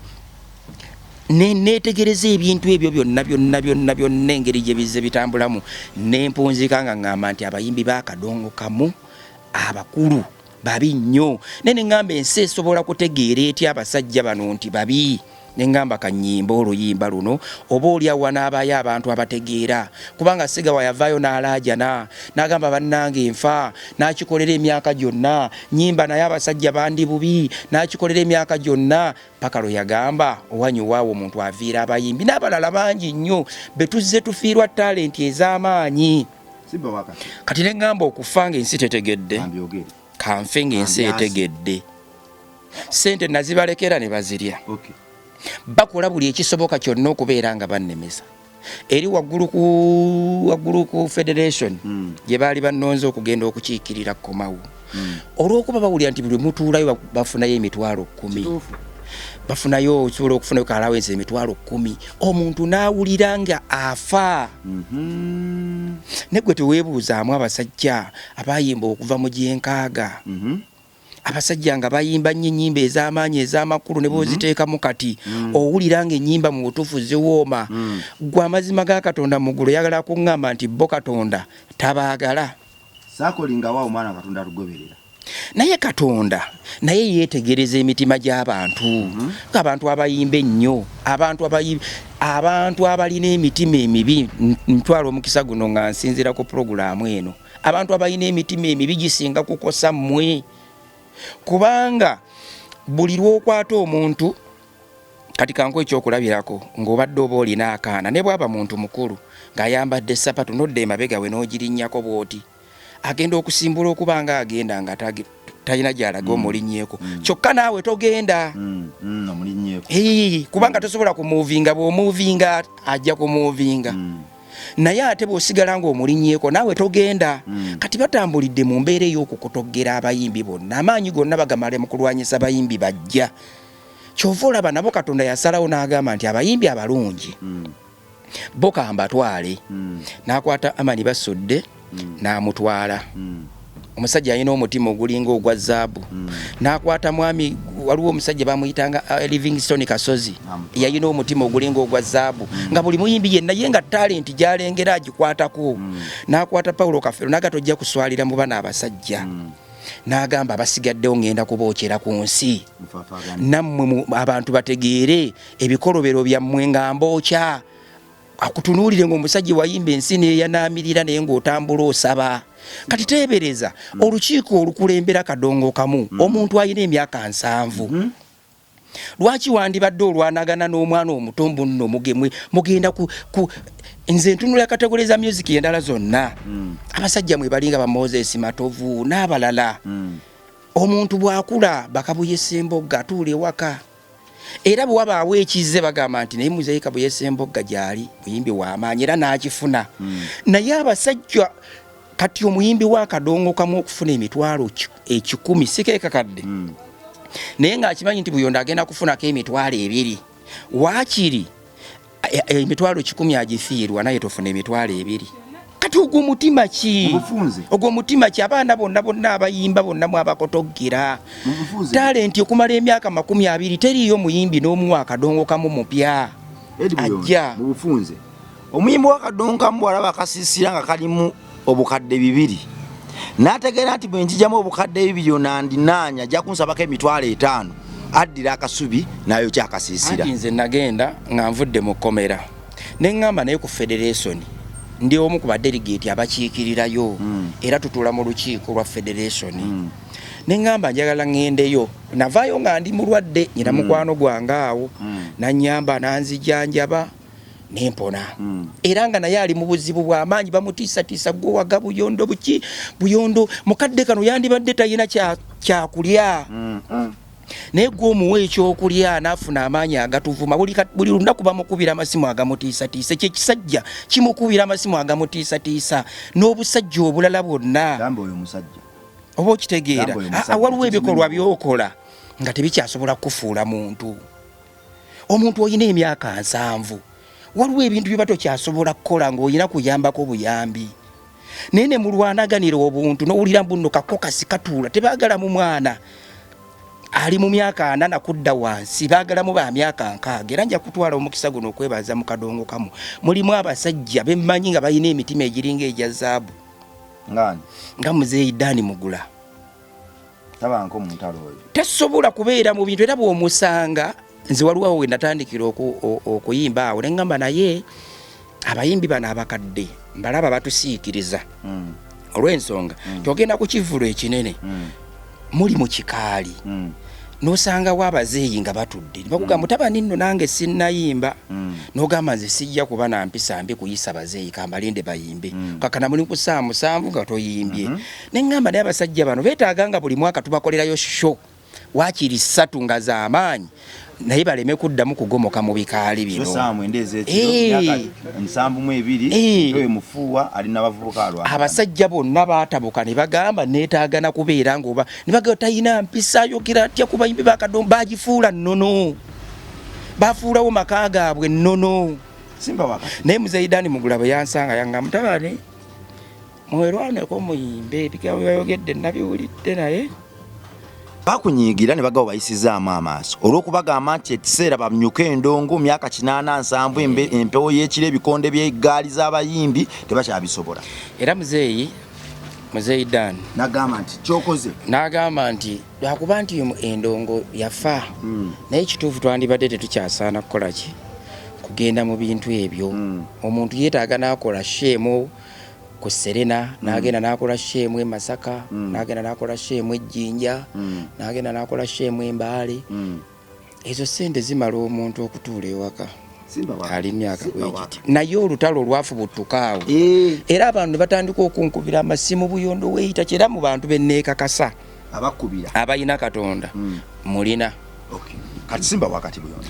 neetegereza ebintu ebyo byonna engeri gye bizze bitambulamu nempunzika nga ngamba nti abayimbi bakadongo kamu abakulu babi nnyo nene ngamba ensi esobola kutegeera etya abasajja bano nti babi nengamba kanyimba oluyimba luno oba oli awanaabayo abantu abategeera kubanga Sigawa yavaayo n'alaajana n'agamba bannange enfa n'akikolera emyaka gyonna nyimba naye abasajja bandi bubi n'akikolera emyaka gyonna paka lwe yagamba owanyuwaawo omuntu aviira abayimbi n'abalala bangi nnyo betuzze tufiirwa talenti ez'amaanyi kati nengamba okufa ng'ensi tetegedde kanfe ng'ensi etegedde ssente nazibalekera ne bazirya bakola buli ekisoboka kyonna okubeera nga bannemeza eri waggulu ku Federation gye baali bannonze okugenda okukiikirira Komau olw'okuba bawulira nti buli mutuulayo bafunayo emitwalo 10 bafunayo osobola okufunayo kalawensi emitwalo 10 omuntu n'awulira nga afa negwe teweebuuzaamu abasajja abayimba okuva mu gyenkaaga abasajja nga bayimba nnyo ennyimba ez'amaanyi ez'amakulu ne boziteekamu kati owulira nga ennyimba mu butuufu ziwooma gwe amazima ga Katonda muggulu yagala kuŋŋamba nti bo Katonda tabaagala saakolingawaawo omwana Katonda alugoberera naye Katonda naye yeetegereza emitima gy'abantu ng'abantu abayimba ennyo abantu abalina emitima emibi ntwala omukisa guno nga nsinzira ku purogulaamu eno abantu abalina emitima emibi gisinga kukosa mmwe kubanga buli lw'okwata omuntu kati kanko ekyokulabirako ng'obadde oba olina akaana ne bwaba muntu mukulu ng'ayambadde sapatu nodde emabega we n'ogirinnyako bw'oti agenda okusimbula okuba nga agenda nga talina gy'alaga omulinnyeeko kyokka naawe togenda kubanga tosobola kumuvinga bw'omuvinga ajja kumuvinga naye ate bw'osigala ng'omulinnyeeko naawe togenda kati batambulidde mu mbeera ey'okukotoggera abayimbi bonna amaanyi gonna bagamale mu kulwanyisa abayimbi bajja kyova olaba nabo Katonda yasalawo n'agamba nti abayimbi abalungi bo kambatwale n'akwata Amani Basodde n'amutwala omusajja alina omutima ogulinga ogwa zaabu n'akwata mwami waliwo omusajja bamuyitanga Livingstone Kasozi yalina omutima ogulinga ogwa zaabu nga buli muyimbi yenna ye nga talenti gyalengera agikwatako n'akwata Paulo Kafero n'agatojja kuswalira mu bana abasajja n'agamba basigaddewo ngenda kubookera ku nsi nammwe abantu bategeere ebikolobero byammwe nga mbookya akutunuulire ng'omusajja wayimba ensi neeyanaamirira naye ng'otambula osaba kati teebereza olukiiko olukulembera Kadongo kamu omuntu alina emyaka 7 lwaki wandibadde olwanagana n'omwana omutombo nno mugemwe mugenda ku nze ntunula kategori za music endala zonna abasajja mwe balinga ba Moses Matovu n'abalala omuntu bwakula bakabuyesembogga atuule waka era bwe wabaawo ekize bagamba nti naye Muzeeyi Kabuyesembogga gyali muyimbi w'amaanyi era n'akifuna naye abasajja kati omuyimbi wa Kadongo kamu okufuna emitwalo 10 sikeekakadde naye ng'akimanyi nti Buyondo agenda kufunako emitwalo 2 waakiri emitwalo 10 agifiirwa naye tofuna emitwalo 2 kati ogwo mutima ki ogwo mutima ki abaana bonna abayimba bonna mu abakotoggira talenti okumala emyaka 20 teriyo muyimbi n'omu wa Kadongo kamu mupya ajja mu bufunze omuyimbi wa Kadongo kamu alaba akasiisira nga kalimu obukadde 2 n'ategeera nti bwe njijamu obukadde 2 nandinaanya ajja kunsabako emitwalo 5 addira akasubi nayo kyakasiisira nze nagenda nga nvudde mu kkomera ne ngamba naye ku federation ndi omu ku badelegate abakiikirirayo era tutuula mu lukiiko lwa federation ne ngamba njagala ngendeyo navaayo nga ndi mulwadde nyina mukwano gwange awo nanyamba nanzijanjaba nempona era nga naye ali mu buzibu bw'amaanyi bamutiisatiisa gwe waga Buyondo Buyondo mukadde kano yandibadde talina kyakulya naye gwe omuwa ekyokulya n'afuna amaanyi agatuvuma buli lunaku bamukubira amasimu agamutiisatiisa kyekisajja kimukubira amasimu agamutiisatiisa n'obusajja obulala bwonna oba okitegeera waliwo ebikolwa byokola nga tebikyasobola kufuula muntu olina emyaka 7 waliwo ebintu bye batokyasobola kukola ng'olina kuyambako buyambi naye ne mulwanaganira obuntu n'owulira mbuno kakokasi katuula tebaagala mu mwana ali mu myaka 4 nakudda wansi baagalamu ba myaka 6 era nja kutwala omukisa guno okwebaza mu Kadongo kamu mulimu abasajja bemmanyi nga balina emitima egiringa egya zaabu nga Muzeeyi Dani Mugula tabanko muntalo oyo tasobola kubeera mu bintu era bw'omusanga nze waliwo we natandikira okuyimba awo nengamba naye abayimbi bano abakadde mbalaba batusiikiriza olw'ensonga togenda ku kivulo ekinene muli mu kikaali n'osangawo abazeeyi nga batudde bakugamba mutabani nno nange sinnayimba n'ogamba nze sijja kuba na mpisa mbi kuyisa bazeeyi kambalinde bayimbe kakana muli ku saa 7 nga toyimbye nengamba naye abasajja bano beetaaga nga buli mwaka tubakolerayo show waakiri 3 nga z'amaanyi naye baleme kuddamu kugomoka mu bikaali bino abasajja bonna baatabuka ne bagamba neetaagana kubeera ngoba ne bagamba talina mpisa ayogera atya ku bayimbi ba Kadongo bagifuula nnono bafuulawo maka gaabwe nnono naye Muzeeyi Dani Mugula bwe yansanga yanga mutabani mwerwaneko muyimbe ebigambo bayogedde nabiwulidde naye bakunyiigira ne bagawo bayisizaamu amaaso olw'okubagamba nti ekiseera bamyuka endongo myaka 87 empewo y'ekiro ebikonde by'eggaali z'abayimbi tebakyabisobola era Muzeeyi Dani n'agamba nti kyokoze n'agamba nti lwakuba nti endongo yafa naye kituufu twandibadde tetukyasaana kukola ki kugenda mu bintu ebyo omuntu yeetaaga n'akola sheemu ku Serena n'agenda n'akola sheemu e Masaka n'agenda n'akola sheemu e Jjinja n'agenda n'akola sheemu e Mbaale ezo sente zimala omuntu okutuula ewaka ali myaka gwekiti naye olutalo lwafubuttukaawo era abantu ne batandika okunkubira amasimu Buyondo weeyita kyera mu bantu benneekakasa abakubira abayina Katonda mulina kati simba wakati Buyondo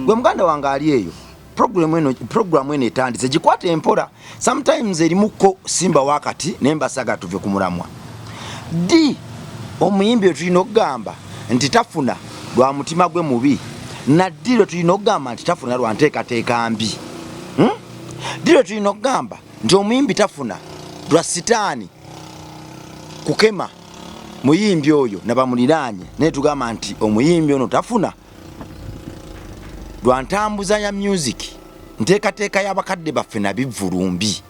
gwe muganda wange ali eyo program eno etandise gikwate empola sometimes erimuko simba wakati nembasaga tuve ku mulamwa di omuyimbi tulina okugamba nti tafuna lwa mutima gwe mubi na dilo tulina okugamba nti tafuna lwa nteekateeka mbi dilo tulina okugamba nti omuyimbi tafuna lwa sitaani kukema muyimbi oyo nabamuliranye naye tugamba nti omuyimbi ono tafuna lwantambuza ya music nteekateeka y'abakadde baffe nabivulumbi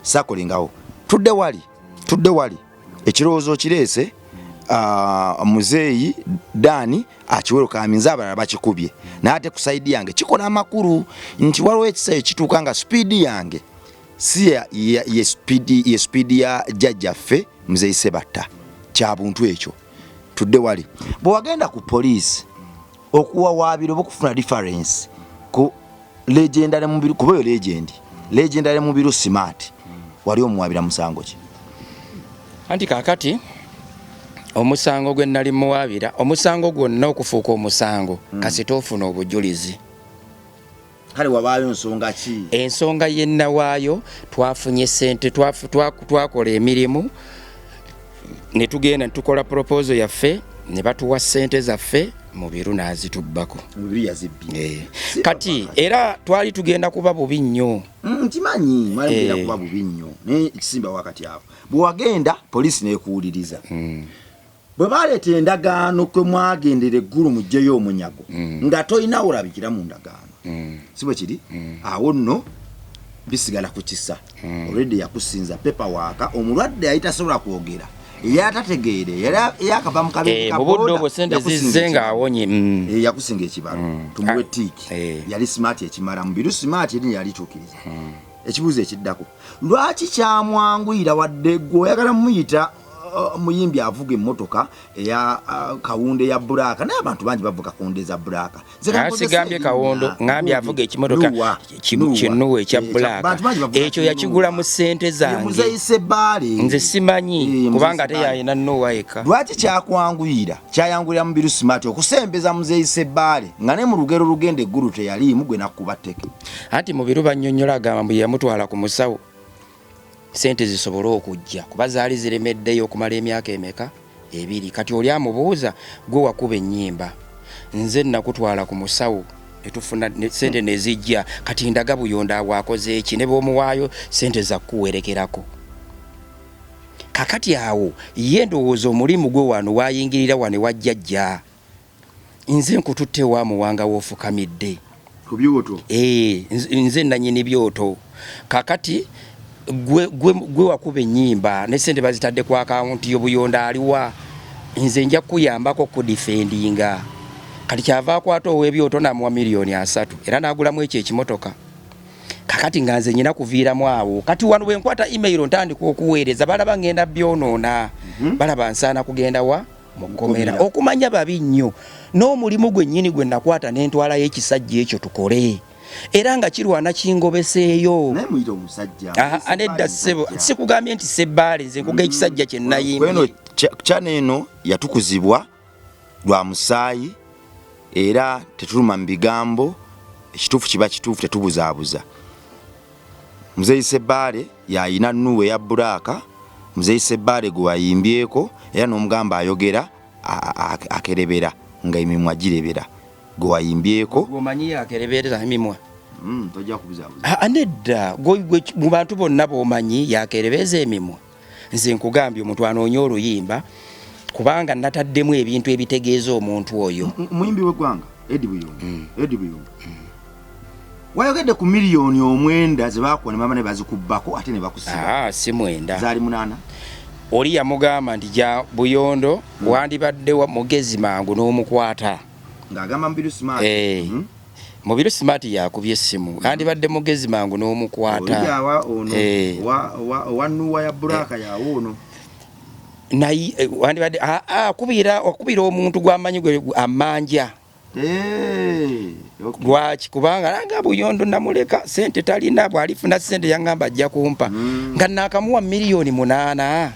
sakolingawo tudde wali ekirowoozo kireese muzeeyi Dani akiwerukaminza abalala bakikubye naate ku saidi yange kikola amakulu nti waliwo ekiseera ekituuka nga sipiidi yange si ye sipiidi ya jjajjaffe muzeeyi Sebatta kya buntu ekyo tudde wali bwe wagenda ku poliisi okuwawaabira oba okufuna difference ku legendary mubiru kuba yo legendary mubiru smart wali omuwaabira musango ki anti kakati omusango gwe nali muwaabira omusango gwonna okufuuka omusango kasita ofuna obujulizi kale wabaayo nsonga ki ensonga yenna waayo twafunye sente twakola emirimu ne tugenda ne tukola proposal yaffe ne batuwa sente zaffe mubiru n'azitubbako mubiru yazibbi kati era twali tugenda kuba bubi nnyo nkimanyi mwali kuba bubi nnyo naye ekisimba wakati awo bwe wagenda poliisi neekuwuliriza bwe baleeta endagaano kwe mwagendera eggulu mugjeyo omunyago nga tolina olabikira mu ndagaano si bwe kiri awo nno bisigala ku kisa olwedde yakusinza pepa waaka omulwadde yali tasobola kwogera eyatategeere yakava mu kabeera mubudde obwo sente zizze ng'awonye yakusinga ekibalo tumuwe tiiki yali smart ekimala mubiru smart eri yalituukiriza ekibuuzo ekiddako lwaki kyamwanguyira wadde gwe oyagala muyita muyimbi avuga emmotoka eya kawunde ya bulaka naye abantu bangi bavuga kawunde za bulaka sigambye kawondo ngambye avuga ekimotoka kinuwe ekya bulaka ekyo yakigula mu ssente zange nze simanyi kubanga ate yayina Nowa eka lwaki kyakwanguyira kyayangulira mu biru smart okusembeza muzeeyi Ssebaale nga ne mu lugero lugenda eggulu teyaliimu gwe nakkuba tteke anti mu biru bannyonnyola agamba mbu yamutwala ku musawo sente zisobole okujja kuba zaali ziremeddeyo okumala emyaka emeka 2 kati oli amubuuza gwe wakuba ennyimba nze nakutwala ku musawo etufuna sente nezijja kati ndaga Buyonda wakoze eki ne b'omuwaayo sente zakkuwerekerako kakati awo ye ndowooza omulimu gwe wano wayingirira wane wajjajja nze nkututte wa muwanga w'ofukamidde ku byoto nze nanyini byoto kakati gwe wakuba ennyimba ne sente bazitadde ku akawunti y'Obuyonda aliwa nze nja kuyambako ku defendinga kati kyava akwata ow'ebyoto namuwa $3,000,000 era n'agulamu ekyo ekimotoka kakati nga nze nyina kuviiramu awo kati wano bwe nkwata email ntandika okuweereza balaba ngenda byonoona balaba nsaana kugenda wa mukomera okumanya babi nnyo n'omulimu gwe nnyini gwe nakwata n'entwalayo ekisajja ekyo tukole era nga kirwana kingobeseeyo naye muyita omusajja anedda ssebo sikugambye nti Ssebaale nze nkuga ekisajja kye nayimbye kyana eno yatukuzibwa lwa musaayi era tetuluma mu bigambo ekituufu kiba kituufu tetubuzaabuza muzeeyi Ssebaale yayina Nuwe ya bulaka muzeeyi Ssebaale gwe wayimbyeko era n'omugamba ayogera akerebera nga emimwa girebera gwe wayimbyeko omanyi yakereberera emimwa tojja kubuzaabuza anedda mu bantu bonna b'omanyi yakerebeza emimwa nze nkugambye omuntu anoonya oluyimba kubanga nataddemu ebintu ebitegeeza omuntu oyo omuyimbi w'eggwanga Eddie Buyonga wayogedde ku $9,000,000 ze bakuwa ne mama ne bazikubbako ate ne bakusiba si 9 zaali 8 oli yamugamba nti ja Buyondo wandibadde wa mugezi mangu n'omukwata ng'agamba mubiru smart mubiru smart yakubye essimu andibadde mugezi mangu n'omukwata wa Nuwa ya bulaka yawo ono nayi wandibadde okubira omuntu gw'amanyi gwe amanja lwaki kubanga nanga Buyondo namuleka sente talina bw'alifuna sente yangamba ajja kumpa nga nakamuwa $8,000,000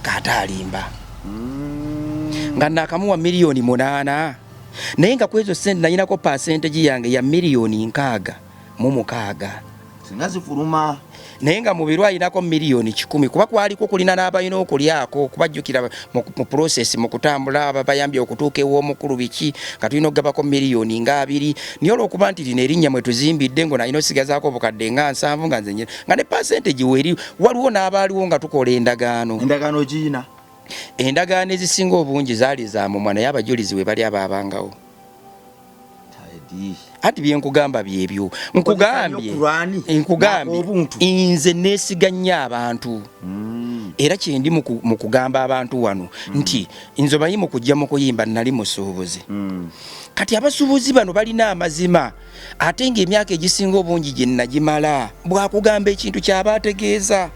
kata alimba nga nakamuwa $8,000,000 naye nga kwezo sente nayinako percentage yange ya $6,600,000 singa zifuluma naye nga mu biro ayinako miliyoni 10 kuba kwaliko kulina n'abalina okulyako kubajjukira mu process mu kutambula abayambye okutuuka ew'omukulu biki nga tulina okugabako miliyoni nga 2 naye olw'okuba nti lino erinnya mwe tuzimbidde ngo nalina osigazaako obukadde nga 7 nga nze nyina nga ne percentage weeri waliwo n'abaaliwo nga tukola endagaano giina endagaano ezisinga obungi zaali za mumwa naye abajulizi we bali ababangawo ati byenkugamba byebyo nkugambye nze neesiga nnyo abantu era kyendi mu kugamba abantu wano nti nze omanyi mu kujja mu kuyimba nali musuubuzi kati abasuubuzi bano balina amazima ate ng'emyaka egisinga obungi gye nagimala bwakugamba ekintu kyaba ategeeza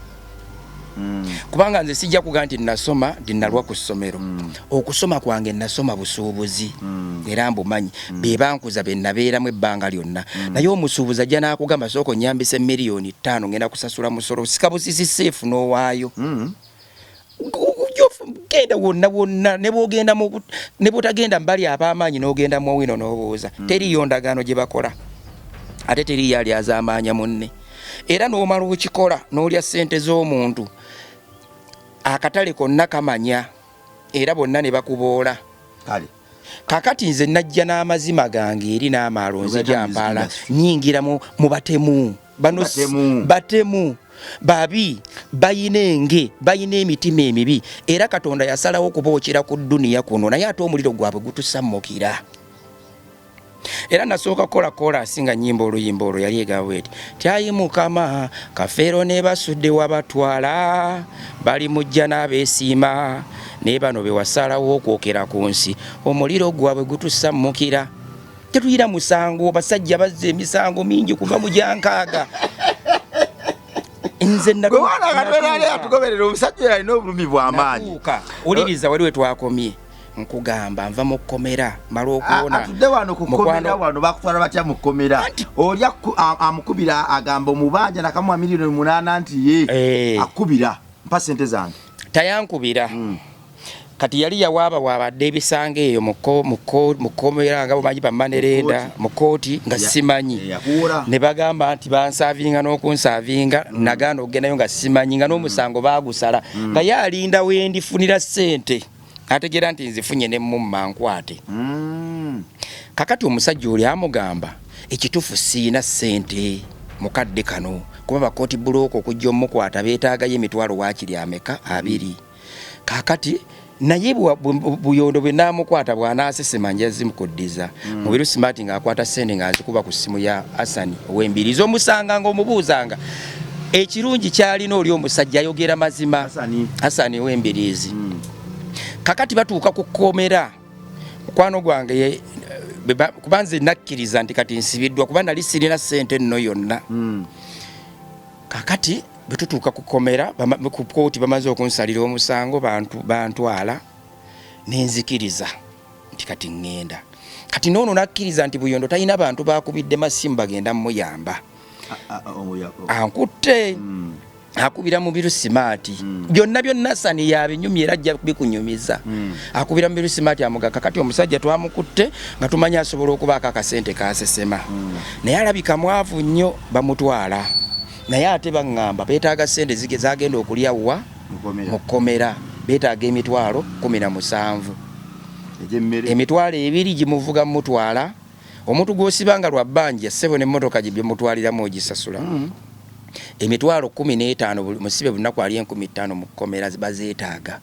kubanga nze sijja kugamba nti nasoma ndinalwa ku ssomero okusoma kwange nasoma busuubuzi era mbumanyi be bankuza be nabeeramu ebbanga lyonna naye omusuubuzi ajja n'akugamba sooka onyambise miliyoni 5 ngenda kusasula musolo sika busisi seefu n'owaayo genda wonna ne bw'otagenda mbali ab'amaanyi n'ogenda mu wino n'obuuza teriyo ndagaano gye bakola ate teriyo alyaz'amaanya munne era n'omala okikola n'olya ssente z'omuntu akatale konna kamanya era bonna ne bakuboola kakati nze najja n'amazima gange eri n'amalonzi gyampaala nyingira mu batemu bano batemu babi bayina emitima emibi era Katonda yasalawo okubookera ku dduniya kuno naye ate omuliro gwabwe gutusammukira era nasooka kola asinga nnyimba oluyimba olwo yali egamba eti tyayi Mukama kafeero ne basudde wabatwala bali mujja n'abeesiima naye bano be wasalawo okwokera ku nsi omuliro gwabwe gutusammukira tetuyina musango basajja bazza emisango mingi kuva mu gyankaaga nze atugoberera omusajja alina obulumi bw'amaanyi uliriza wali we twakomye nkugamba nva mu kkomera mala okuwona atudde wano ku kkomera wano bakutwala batya mu kkomera olya amukubira agamba omubanja nakamuwa miliyoni 8 nti ye akubira mpa sente zange tayankubira kati yali yawaaba wabadde ebisanga eyo mu kkomera nga bumanyi bamanerenda mu kooti nga simanyi ne bagamba nti bansaavinga n'okunsaavinga nagaana okugendayo nga simanyi nga n'omusango baagusala nga yalinda wendifunira ssente ategeera nti nzifunye ne mumma nkwate kakati omusajja oli amugamba ekituufu siina ssente mukadde kano kuba bakooti bulooka okujja omukwata beetaagayo emitwalo waakiri ameka 2 kakati naye buyondo bwe naamukwata bw'anaasesema nja zimukuddiza mubiru smart ng'akwata ssente ng'azikuba ku ssimu ya Hasani ow'embirizi omusanga ng'omubuuzanga ekirungi kyalina oli omusajja ayogera mazima Hasani ow'embirizi kakati batuuka ku kkomera mukwano gwange kuba nze nakkiriza nti kati nsibiddwa kuba nali sirina ssente nno yonna kakati betutuuka ku kkomera ku kooti bamaze okunsalira omusango bantwala nenzikiriza nti kati ŋŋenda kati noono nakkiriza nti buyondo talina bantu bakubidde masimu bagenda muyamba ankutte akubira mu biru smart byonna Sani yabinyumye era ajja bikunyumiza akubira mu biru smart amuga kakati omusajja twamukutte nga tumanya asobola okubaako akasente kasesema naye alabika mwavu nnyo bamutwala naye ate baŋŋamba beetaaga ssente zagenda okulyawa mu kkomera beetaaga emitwalo 17 emitwalo 2 gimuvuga mutwala omuntu gw'osibanga lwa bbanja ssebo n'emmotoka gye mutwaliramu ogisasula emitwalo 15 musibe bunaku ali 15 mu kkomera bazeetaaga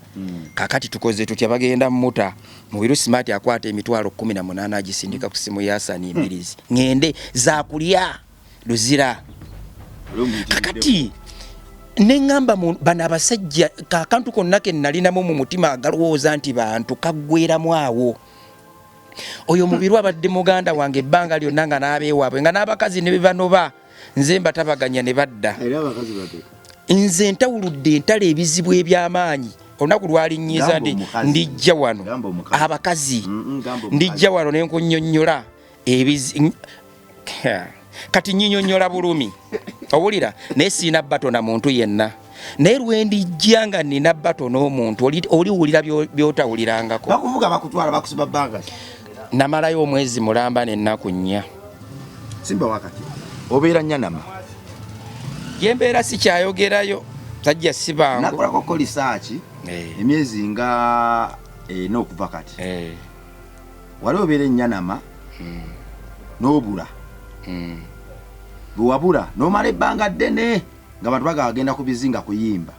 kakati tukoze tutya bagenda muta mu biru smart akwata emitwalo 18 agisindika ku simu ya Hasani Mbirizi ngende za kulya luzira kakati neŋŋamba bano abasajja kakantu konna ke nalinamu mu mutima agalowooza nti bantu kaggweramu awo oyo mubiru abadde muganda wange ebbanga lyonna nga n'abeewaabwe nga n'abakazi ne bebanoba nze mbatabaganya ne badda nze ntawuludde entala ebizibu eby'amaanyi olunaku lwalinyiza ndijja wano abakazi ndijja wano ne nkunnyonnyola kati nyinyonnyola bulumi owulira naye siina batona muntu yenna naye lwendijja nga nina batona omuntu oliwulira byotawulirangako bakuvuga bakutwala bakusiba bbanga namalayo omwezi mulamba n'ennaku 4 simba wakati obeera Nyanama yembeera sikyayogerayo sajja sibangu nakolako ko research emyezi nga n'okuva kati wali obeera enyanama n'obula bwewabula n'omala ebbanga ddene nga bantu bagenda ku bizinga kuyimba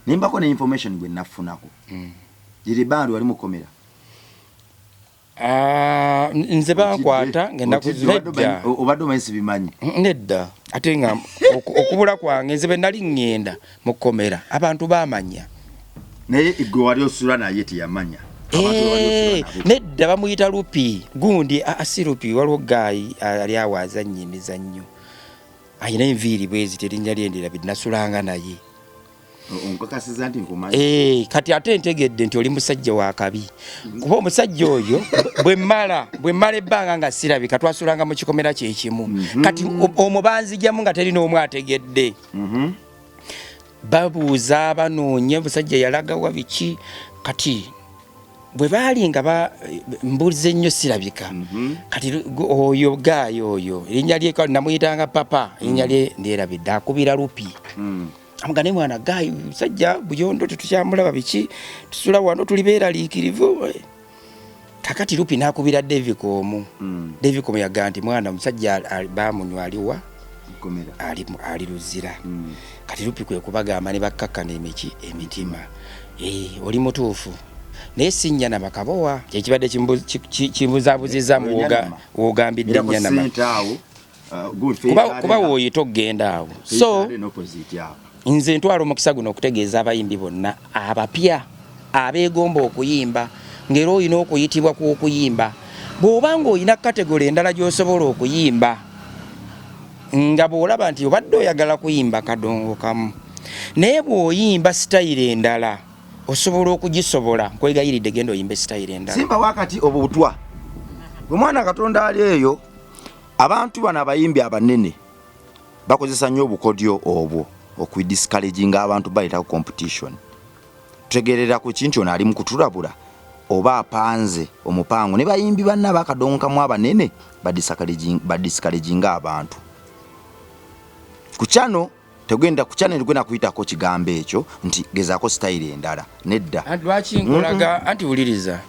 nimbako ne information gwe nafunako giri bandi wali mukomera nze bankwata ngenda kuzirejja obadde omanyi sibimanyi nedda ate nga okubula kwange nze bwe nali ŋŋenda mu kkomera abantu baamanya naye gwe wali osula naye teyamanya nedda bamuyita lupi gundi si lupi waliwo gaayi ali awo azannya emizannyo ayina enviiri bwezi terinnya lyendera binasulanga naye onkakasiza nti nkumanyi kati ate ntegedde nti oli musajja wa kabi kuba omusajja oyo bwe mmala ebbanga nga sirabika twasulanga mu kikomera kyekimu kati omubanzijjamu nga teri n'omu ategedde babuuza banoonya omusajja yalagawa biki kati bwe baali nga mbulize ennyo sirabika kati oyo gaayo oyo erinnya lye namuyitanga papa erinnya lye ndyerabidde akubira lupi amugane mwana gaayi musajja buyondo tetukyamulaba biki tusula wano tuli beeraliikirivu kakati lupi n'akubira Devicom Devicom yagaa nti mwana musajja bamunywa aliwa ali luzira kati lupi kwe kubagamba ne bakkakkana emitima oli mutuufu naye sinnyana bakabowa kyekibadde kimbuzabuziza wogambidde ennyanama kuba wooyita okugenda awo so nze ntwala omukisa guno okutegeeza abayimbi bonna abapya abeegomba okuyimba ng'era olina okuyitibwa kw'okuyimba bw'oba ng'olina kategole endala gy'osobola okuyimba nga bw'olaba nti obadde oyagala kuyimba kadongo kamu naye bw'oyimba sitayiro endala osobola okugisobola nkwegayiridde genda oyimba sitayiro endala simba wakati obutwa bwe mwana Katonda ali eyo abantu bano abayimbi abanene bakozesa nnyo obukodyo obwo okudiscouraginga abantu bayita ku competition tutegerera ku kintu ono ali mu kutulabula oba apanze omupango ne bayimbi banna bakadonkamu abanene badiscouraginga abantu ku kyano tegenda ku channel gwena kuyitako kigambo ekyo nti gezaako style endala nedda lwaki nkulaga anti uliriza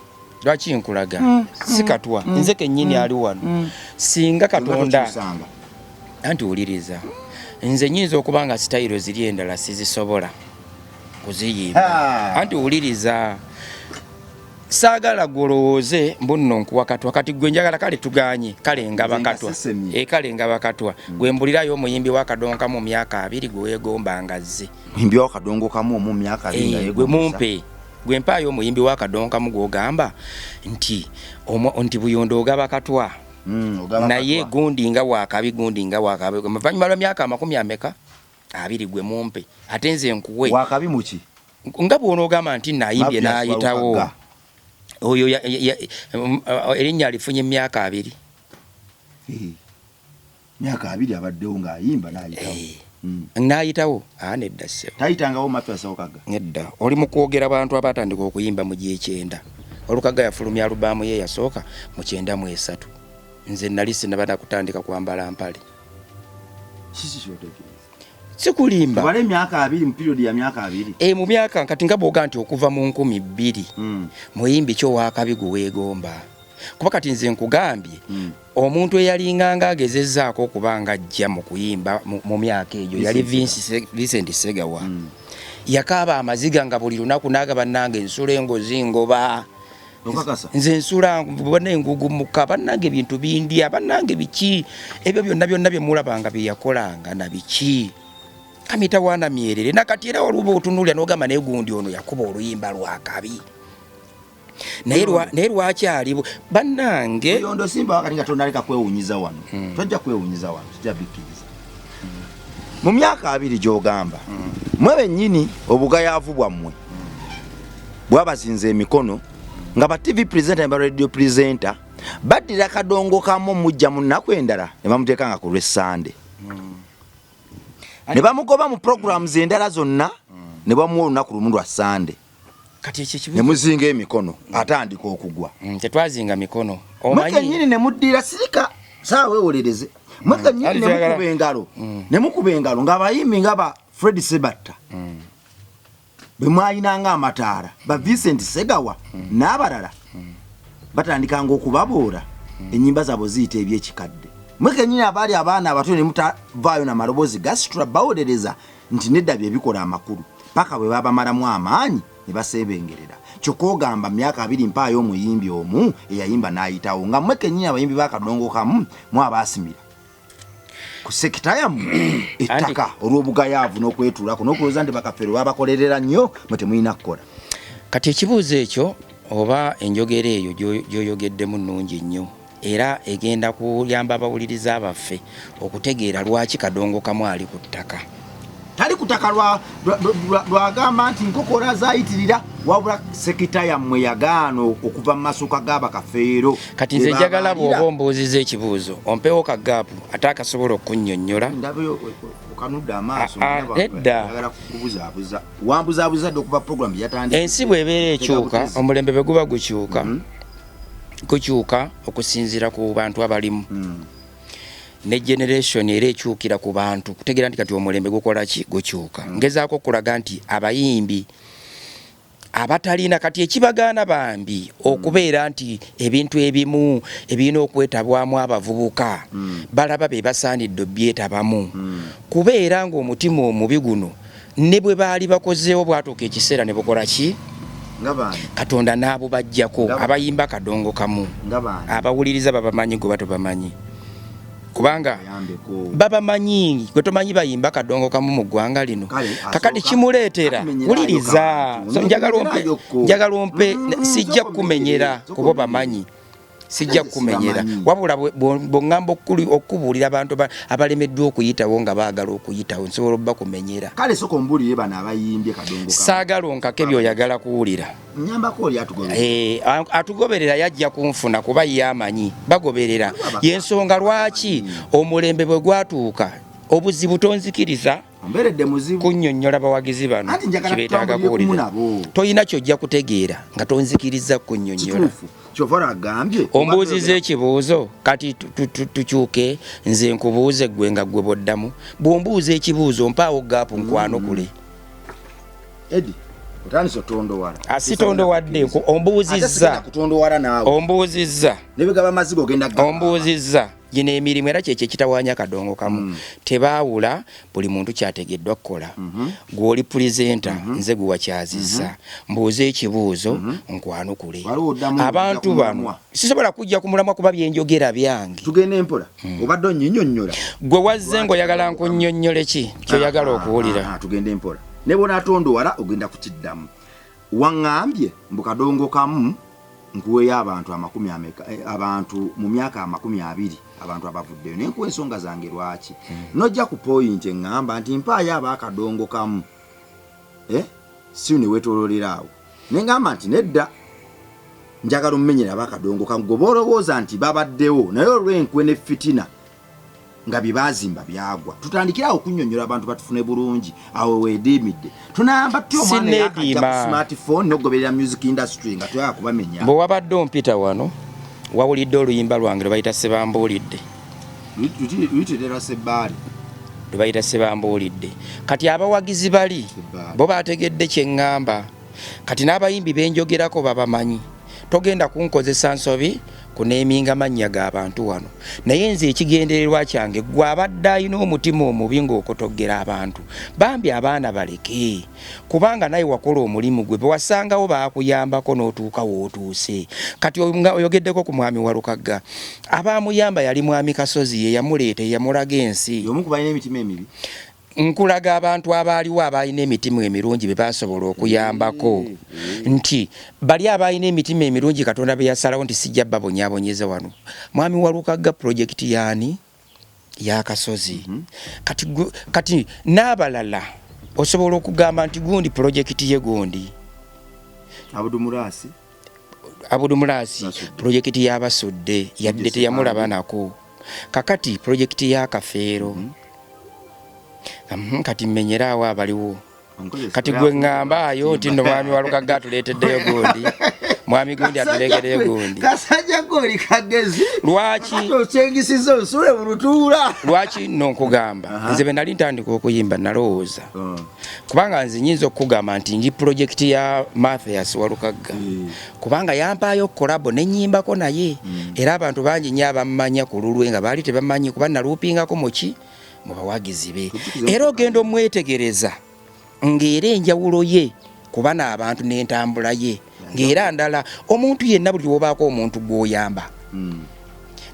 lwaki nkulaga sikatwa nze kennyini ali wano singa Katonda anti uliriza nze nyinza okubanga style ziri endala sizisobola kuziyimba anti uliriza saagala golowooze mbunno nkuwa katwa kati gwe njagala kale tuganye kale ngaba katwa kale ngaba katwa gwe mbulirayo omuyimbi wa kadonka mu myaka 2 gwe weegombanga zze muyimbi wa kadongo mu myaka 2 gwe mumpe gwe mpaayo omuyimbi wa kadonka mu gwogamba nti buyondo ogaba katwa naye gundi nga wakabi muvanyuma lwa myaka 20 gwe mumpe ate nze nkuwe wakabi muki nga bw'onoogamba nti nayimbye n'ayitawo oyo erinnya alifunye emyaka 2 myaka 2 abaddewo ng'ayimba n'ayitawo nedda ssebo tayitangawo Matthew Asookaga nedda oli mu kwogera abantu abatandika okuyimba mu G9 Olukaga yafulumya alubaamu ye yasooka mu 93 nze nali sinaba kutandika kwambala mpale sikulimba wale myaka 2 mu period ya myaka 2 mu myaka kati nga boga nti okuva mu 2000 muyimbi kyo wakabigu weegomba kuba kati nze nkugambye omuntu eyalinganga agezezzaako okubanga ajja mu kuyimba mu myaka egyo yali Vincent Segawa yakaaba amaziga nga buli lunaku naaga bannange ensula engozi ngoba nze nsula bonna engugumuka bannange ebintu bindi abannange biki ebyo byonna bye mulabanga bye yakolanga na biki kamita wana myerere nakati era oluba otunulya n'ogamba naye gundi ono yakuba oluyimba lwakabi naye lwakyali bannange yondo simba wakati nga tonaleka kwewunyiza wano tojja kwewunyiza wano tujja bikkiriza mu myaka 2 gy'ogamba mwe bennyini obugayaavu bwammwe bwabazinze emikono nga ba TV presenter ba radio presenter baddira kadongo kamu mujja mu nnaku endala ne bamuteekanga ku lw'Essande ne bamugoba mu programs endala zonna ne bamuwa olunaku lumu lwa Sande kati ne muzinga emikono atandika okugwa tetwazinga mikono omanyi nyini ne muddira sirika saawe wewolereze mwaka nyine nemukuba engalo ng'abayimbi nga ba Fred Sebatta bemwayinanga amataala ba Vincent Segawa n'abalala batandikanga okubabuura ennyimba zaabwe ziyita ebyekikadde mweke nyine abaali abaana abato ne mutavaayo na maloboozi gasitula bawolereza nti nedda bye bikola amakulu paka bwe babamalamu amaanyi ne basebengerera kyokka ogamba myaka 2 mpaayo omuyimbi omu eyayimba n'ayitawo nga mweke nyine abayimbi bakadongo kamu mwabasimira ku sekita yammwe ettaka olw'obugayaavu n'okwetuulako n'okulowooza nti bakaffe lwe babakolerera nnyo mwe temulina kukola. Kati ekibuuzo ekyo oba enjogera eyo gy'oyogeddemu nnungi nnyo era egenda kuyamba abawuliriza baffe okutegeera lwaki kadongo kamu ali ku ttaka. Tali ku ttaka lwagamba nti nkokola zaayitirira wabula sekita yammwe yagaana okuva mu masuka g'abakafeero. Kati nze njagala bw'oba ombuuziza ekibuuzo ompewo kagaapu ate akasobola okunnyonnyola. Okanudde amaaso nedda wambuzaabuza dde okuva program yatandika. Ensi bw'ebeera ekyuka omulembe bwe guba gukyuka gukyuka okusinziira ku bantu abalimu ne generation era ekyukira ku bantu kutegeera nti kati omulembe gukola ki gukyuka. Ngezaako okulaga nti abayimbi abatalina kati ekibagaana bambi okubeera nti ebintu ebimu ebirina okwetabwamu abavubuka balaba be basaanidde byetabamu kubeera ng'omutima omubi guno ne bwe baali bakozeewo bwatuuka ekiseera ne bukola ki Katonda n'abo bajjako abayimba kadongo kamu abawuliriza babamanyi gwe batobamanyi kubanga babamanyi gwe tomanyi bayimba kadongo kamu mu ggwanga lino kakati kimuleetera wuliriza njagala ompe sijja kumenyera kubo bamanyi sijja kumenyera wabula bongamba okubuulira abantu abalemeddwa okuyitawo nga baagala okuyitawo nsobola obba kumenyera kale soko mbulire bano abayimbye kadongo saagala onkake by'oyagala kuwulira nyambako oli atugoberera atugoberera yajja kunfuna kuba yamanyi bagoberera yensonga lwaki omulembe bwe gwatuuka obuzibu tonzikiriza omberedde muzibu kunnyonnyola bawagizi bano kibeetaaga kuwulira toyina kyojja kutegeera nga tonzikiriza kunnyonnyola kyovara agambye ombuuziza ekibuuzo kati tukyuke nze nkubuuze gwe nga gwe boddamu bw'ombuuza ekibuuzo mpaawo gaapu nkwano kule Edi otandise otondowala asitondowade ombuuzizza nebigaba amazigo ogenda ombuuzizza gino emirimu era kyekyo ekitawaanya kadongo kamu tebaawula buli muntu kyategeddwa kukola gw'oli pulezenta nze gwe wakyazizza mbuuza ekibuuzo nkwanukule abantu bano sisobola kujja ku mulamwa kuba byenjogera byange tugende empola obadde onnyinyonnyola gwe wazze ng'oyagala nkunnyonnyole ki kyoyagala okuwulira tugende empola ne bonatondowala ogenda kukiddamu waŋŋambye mbu kadongo kamu nkuweeyo abantu mu myaka 20 abantu abavuddeyo naye nkuwa ensonga zange lwaki nojja ku point eŋŋamba nti mpaayo abakadongo kamu si ne weetoololera awo ne ŋŋamba nti nedda njagala omumenyera abakadongo kamu gwe boolowooza nti babaddewo naye olw'enkwe ne fitina nga bye baazimba byagwa tutandikirawo okunnyonnyola abantu batufune bulungi awo weediimidde tunayamba tutya omwana yakajja ku smartphone n'ogoberera music industry nga toyaka kubamenya bwe wabadde ompita wano wawulidde oluyimba lwange lwe bayita Sebambuulidde luyitira sebbaali lwe bayita Sebambuulidde kati abawagizi bali bo bategedde kye ŋŋamba kati n'abayimbi benjogerako babamanyi togenda kunkozesa nsobi kuneeminga mannya g'abantu wano naye nze ekigendererwa kyange gwe abadde alina omutima omubi ng'okotoggera abantu bambi abaana baleke kubanga naye wakola omulimu gwe bewasangawo baakuyambako n'otuuka wootuuse kati oyogeddeko ku mwami Walukagga abaamuyamba yali mwami Kasozi ye yamuleeta yamulaga ensi y'omu ku balina emitima emibi nkulaga abantu abaaliwo abalina emitima emirungi be basobola okuyambako nti bali abalina emitima emirungi Katonda be yasalawo nti sijja babonyaabonyeze wano mwami Walukagga projekiti yaani ya Kasozi kati n'abalala osobola okugamba nti gundi projekiti ye gundi Abudumulasi projekiti y'abasudde yadde teyamulaba nako kakati projekiti ya Kafeero kati mmenyeraawo abaliwo kati gwe ŋŋambaayo nti nno mwami Walukagga atuleeteddeyo gundi mwami gundi atulegere gundi kasajja goli kagezi lwaki ochengisizo nsule bulutuula lwaki nonkugamba nze be nali ntandika okuyimba nalowooza kubanga nze nyinza okugamba nti ndi project ya Mathias Walukagga kubanga yampaayo kolabo nenyimbako naye era abantu bangi nnyo abamanya ku lulwe nga baali tebamanyi kuba naluupingako muki mu bawagizi be era ogenda omwetegereza ng'era enjawulo ye kuba n'abantu n'entambula ye ng'era ndala omuntu yenna buli lwobaako omuntu gw'oyamba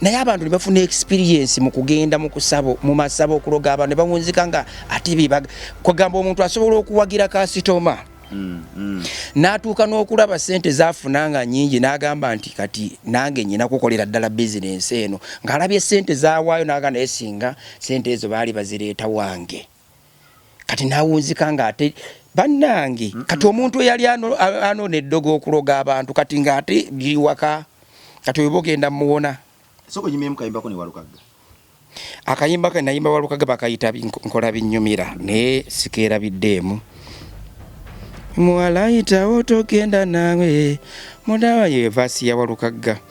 naye abantu ne bafuna experience mu kugenda mu kusabo mu masabo okuloga abantu ne bawunzika nga ate kugamba omuntu asobola okuwagira kasitoma n'atuuka n'okulaba sente zaafunanga nnyingi n'agamba nti kati nange nyina kukolera ddala bizinensi eno ng'alabye sente zaawaayo n'aga naye singa sente ezo baali bazireeta wange kati n'awunzika nga ate bannange kati omuntu eyali anona eddogo okuloga abantu kati ng'ate biri waka kati oba ogenda muwona soko nyimye mukayimbako ne Walukagga akayimba ke nayimba Walukagga bakayita nkola binyumira ne sikeera biddeemu muwalayita otogenda nawe mudawa ye vasi ya Walukagga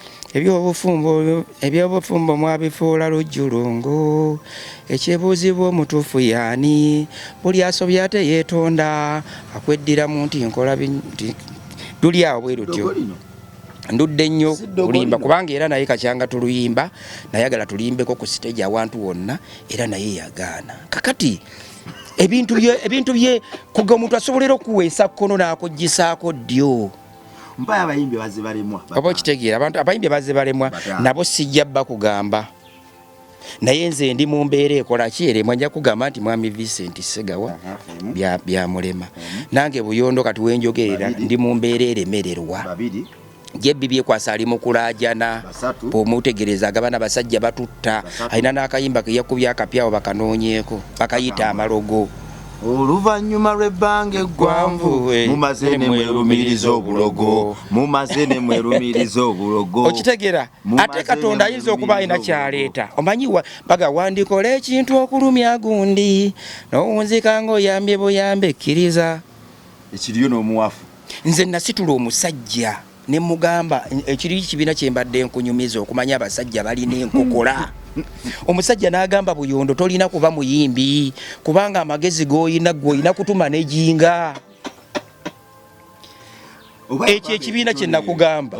ebyobufumbo mwabifuula lujjulungu ekyebuuzibwa omutuufu yaani buli asobya ate yeetonda akweddira mu nti nkola luli awo bwe lutyo ndudde nnyo kulimba kubanga era naye kakyanga tuluyimba nayagala tulimbeko ku stage awantu wonna era naye yagaana kakati ebintu bye kuga omuntu asobolera okuweesa kkono n'akuggisaako ddyo mpaya abayimbi bazibalemwa oba okitegeera abantu abayimbi bazibalemwa nabo sijja bakugamba naye nze ndi mu mbeera ekola kyeremwa nja kugamba nti mwami Vincent Segawa byamulema nange Buyondo kati wenjogerera ndi mu mbeera eremererwa jebbi byekwasa ali mu kulaajana bw'omutegereza agabana basajja batutta alina n'akayimba ke yakubya akapyawo bakanoonyeeko bakayita amalogo oluvannyuma lw'ebbanga eggwanvu mumaze ne mwerumiriza obulogo okitegeera ate Katonda ayinza okuba alina kyaleeta omanyi baga wandikola ekintu okulumya gundi n'owunzika ng'oyambye buyambe ekkiriza ekiriyo n'omuwafu nze nasitula omusajja ne mugamba ekiri kibiina kyembadde nkunyumiza okumanya abasajja balina enkokola omusajja n'agamba Buyondo tolina kuba muyimbi kubanga amagezi g'oyina kutuma nejinga ekyo ekibiina kye nakugamba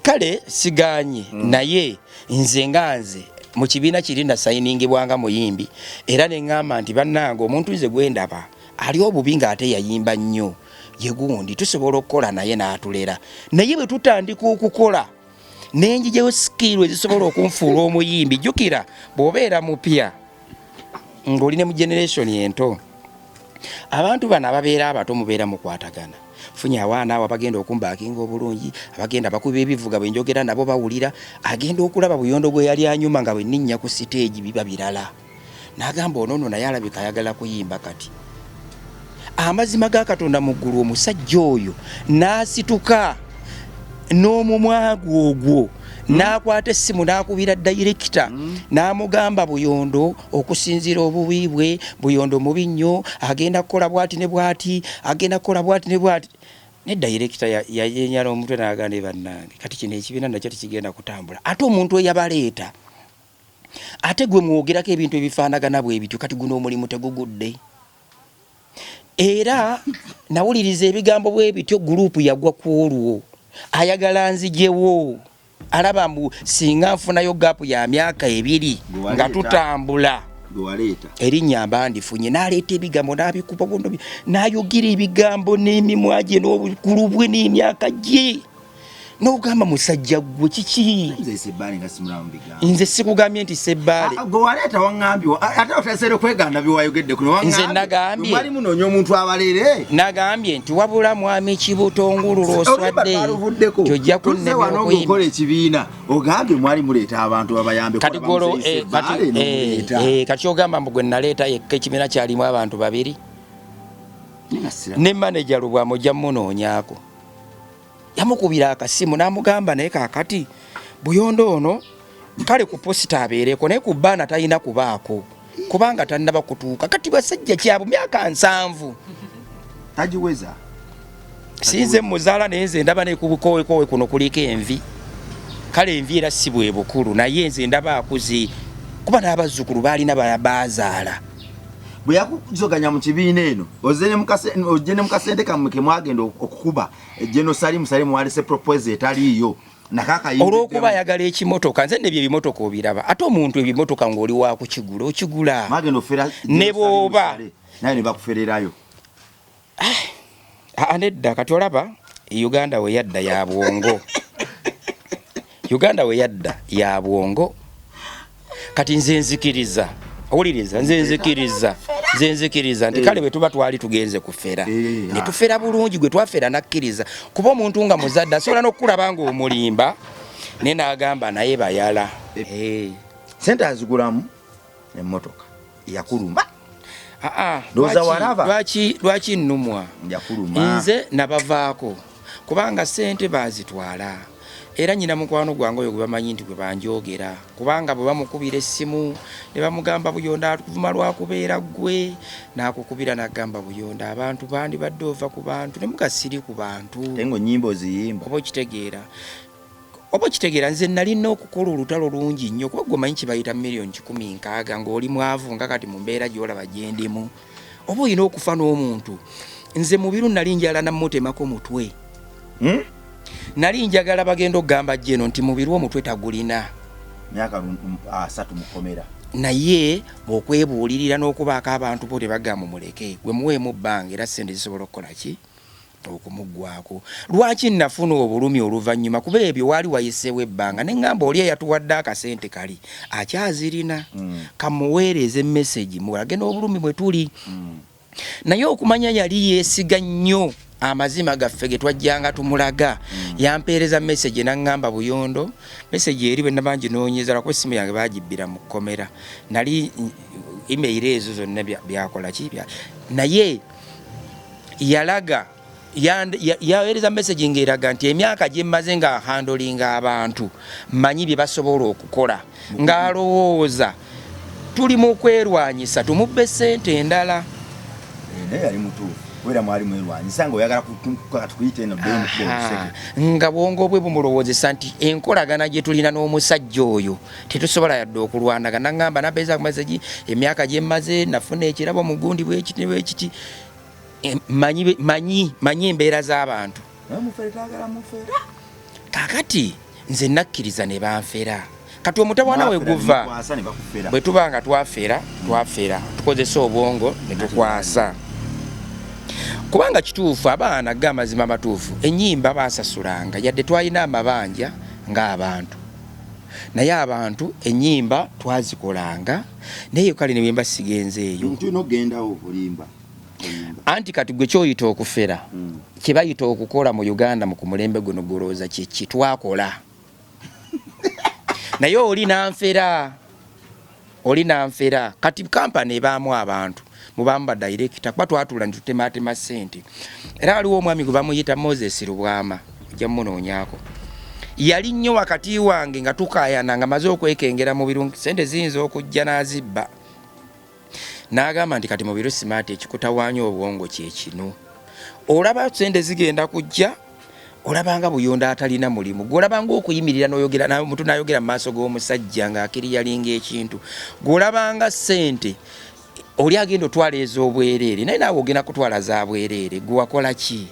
kale siganye naye nze nganze mu kibiina kiri nasayiningibwanga muyimbi era ne ŋŋamba nti bannange omuntu nze gwendaba ali obubi ng'ate yayimba nnyo yegundi tusobola okukola naye n'atulera naye bwe tutandika okukola nenjijewo skill ezisobola okunfuula omuyimbi jjukira bw'obeera mupya ng'oli ne mu generation ento abantu bano ababeera abato mubeera mukwatagana funye awaana abo abagenda okumbakinga obulungi abagenda bakuba ebivuga bwe njogera nabo bawulira agenda okulaba Buyondo bwe yali anyuma nga bwe nninnya ku siteegi biba birala n'agamba ono naye alabika ayagala kuyimba kati amazima ga Katonda mu ggulu omusajja oyo n'asituka n'omumwa ogwo n'akwata essimu n'akubira dayirekita n'amugamba Buyondo okusinziira obubi bwe Buyondo mubi nnyo agenda kukola bwati ne bwati agenda kukola bwati ne bwati ne dayirekita yayenyala omutwe n'agamba bannange kati kino ekibiina nakyo tekigenda kutambula ate omuntu eyabaleeta ate gwe mwogerako ebintu ebifaanagana bwe bityo kati guno omulimu tegugudde era nawuliriza ebigambo bwe bityo gurupu yagwa ku olwo ayagala nzijewo alaba mbu singa nfunayo gapu ya myaka 2 nga tutambula erinnya mbandifunye n'aleeta ebigambo n'abikupa bondo n'ayogera ebigambo n'emimwa gye n'obukulubwe n'emyaka gye n'ogamba musajja gwe kiki nze sikugambye nti Sebbaale gwewaleeta waŋŋambye ate otasere kweganda byewayogedde kuno nze nagambye mwali munoonya omuntu abalere nagambye nti wabula mwami Kibutongululu oswadde tojja kunnemya okukola ekibiina ogambye mwali muleeta abantu babayambe kati golo kati ogamba mbu gwe naleeta yekka ekibiina kyalimu abantu 2 ne manager Lubwamo ojja munoonyaako yamukubira akasimu n'amugamba naye kakati Buyondo ono kale ku posita abeereko naye ku bbaana talina kubaako kubanga tannaba kutuuka kati basajja kyabo myaka 7 tagiweza sinze muzaala naye nze ndaba ne kubukowekowe kuno kuliko envi kale envi era si bwe bukulu naye nze ndaba akuzi kuba n'abazzukulu baalina bazaala bwe yakuzoganya mu kibiina eno ojje ne mukasente kammwe ke mwagenda okukuba General Salimu walese proposal etaliiyo olw'okuba ayagala ekimotoka nze nebyo ebimotoka obiraba ate omuntu ebimotoka ng'oli wakukigula okigula ne bw'oba naye ne bakufererayo nedda kati olaba Uganda we yadda ya bwongo Uganda we yadda ya bwongo kati nze nzikiriza owuliriza nze nzikiriza nti kale bwe tuba twali tugenze kufera ne tufera bulungi gwe twafera nakkiriza kuba omuntu nga muzadde asobola n'okukulaba ng'omulimba naye n'agamba naye bayala sente azigulamu emmotoka yakuluma lwaki nnumwa nze nabavaako kubanga sente bazitwala era nyina mukwano gwange oyo gwe bamanyi nti gwe banjogera kubanga bwe bamukubira essimu ne bamugamba Buyonda akuvuma lwakubeera gwe n'akukubira n'agamba Buyonda abantu bandi badde ova ku bantu ne mugasiri ku bantu tengo nyimbo ziyimba oba kitegeera nze nalina okukola olutalo lungi nnyo kuba gwe manyi kibayita miliyoni 16 ng'oli mwavu nga kati mu mbeera gy'olaba gyendimu oba olina okufa n'omuntu nze mubiru nali njala namutemako mutwe nali njagala bagenda okugamba jeno nti mubiru omutwe tagulina myaka 3 mukomera naye bw'okwebuulirira n'okubaako abantu bo tebagamba muleke gwe muweemu bbanga era sente zisobola okukola ki okumuggwako lwaki nafuna obulumi oluvannyuma kuba ebyo waali wayiseewo ebbanga ne ŋŋamba oli eyatuwadde akasente kali akyazirina kamuweereza emmesegi mulage n'obulumi bwe tuli naye okumanya yali yeesiga nnyo amazima gaffe ge twajjanga tumulaga yampeereza message n'aŋŋamba Buyondo message eri bwe nabangi noonyeza lwakuba essimu yange baagibbira mu kkomera nali email ezo zonna byakola ki naye yalaga yaweereza message ng'eraga nti emyaka gye mmaze nga handolinga abantu mmanyi bye basobola okukola ng'alowooza tuli mu kwerwanyisa tumubbe ssente endala naye yali mutuufu wera mwali mwerwanyisa nga oyagala tukuyite eno nga bwongo bwe bumulowoozesa nti enkolagana gye tulina n'omusajja oyo tetusobola yadde okulwanagana naŋŋamba nabeeza ku message emyaka gye mmaze nafuna ekirabo mu gundi bwekiti manyi embeera z'abantu kakati nze nakkiriza ne banfera kati omutawana we guva bwe tuba nga twafera tukozesa obwongo ne tukwasa kubanga kituufu abaana ga amazima matuufu ennyimba baasasulanga yadde twalina amabanja ng'abantu naye abantu ennyimba twazikolanga naye kale ne bwe mba sigenzeeyo anti kati gwe kyoyita okufera kye bayita okukola mu Uganda mu kumulembe guno gulowooza kiki twakola naye oli nanfera kati kampani ebaamu abantu mubamu ba director kuba twatula ntitutematema ssente era waliwo omwami gwe bamuyita Moses Rubwama ojja munoonyaako yali nnyo wakati wange nga tukayana nga maze okwekengera mu birungi ssente ziyinza okujja n'azibba n'agamba nti kati mu biro smart ekikutawaanya obwongo kye kino olaba ssente zigenda kujja olabanga Buyonda atalina mulimu gwolabanga okuyimirira n'oyogera n'omuntu n'ayogera mu maaso g'omusajja ng'akiri yalinga ekintu gwolabanga ssente oli agenda otwala ez'obwereere naye naawe ogenda kutwala za bwereere gwewakola ki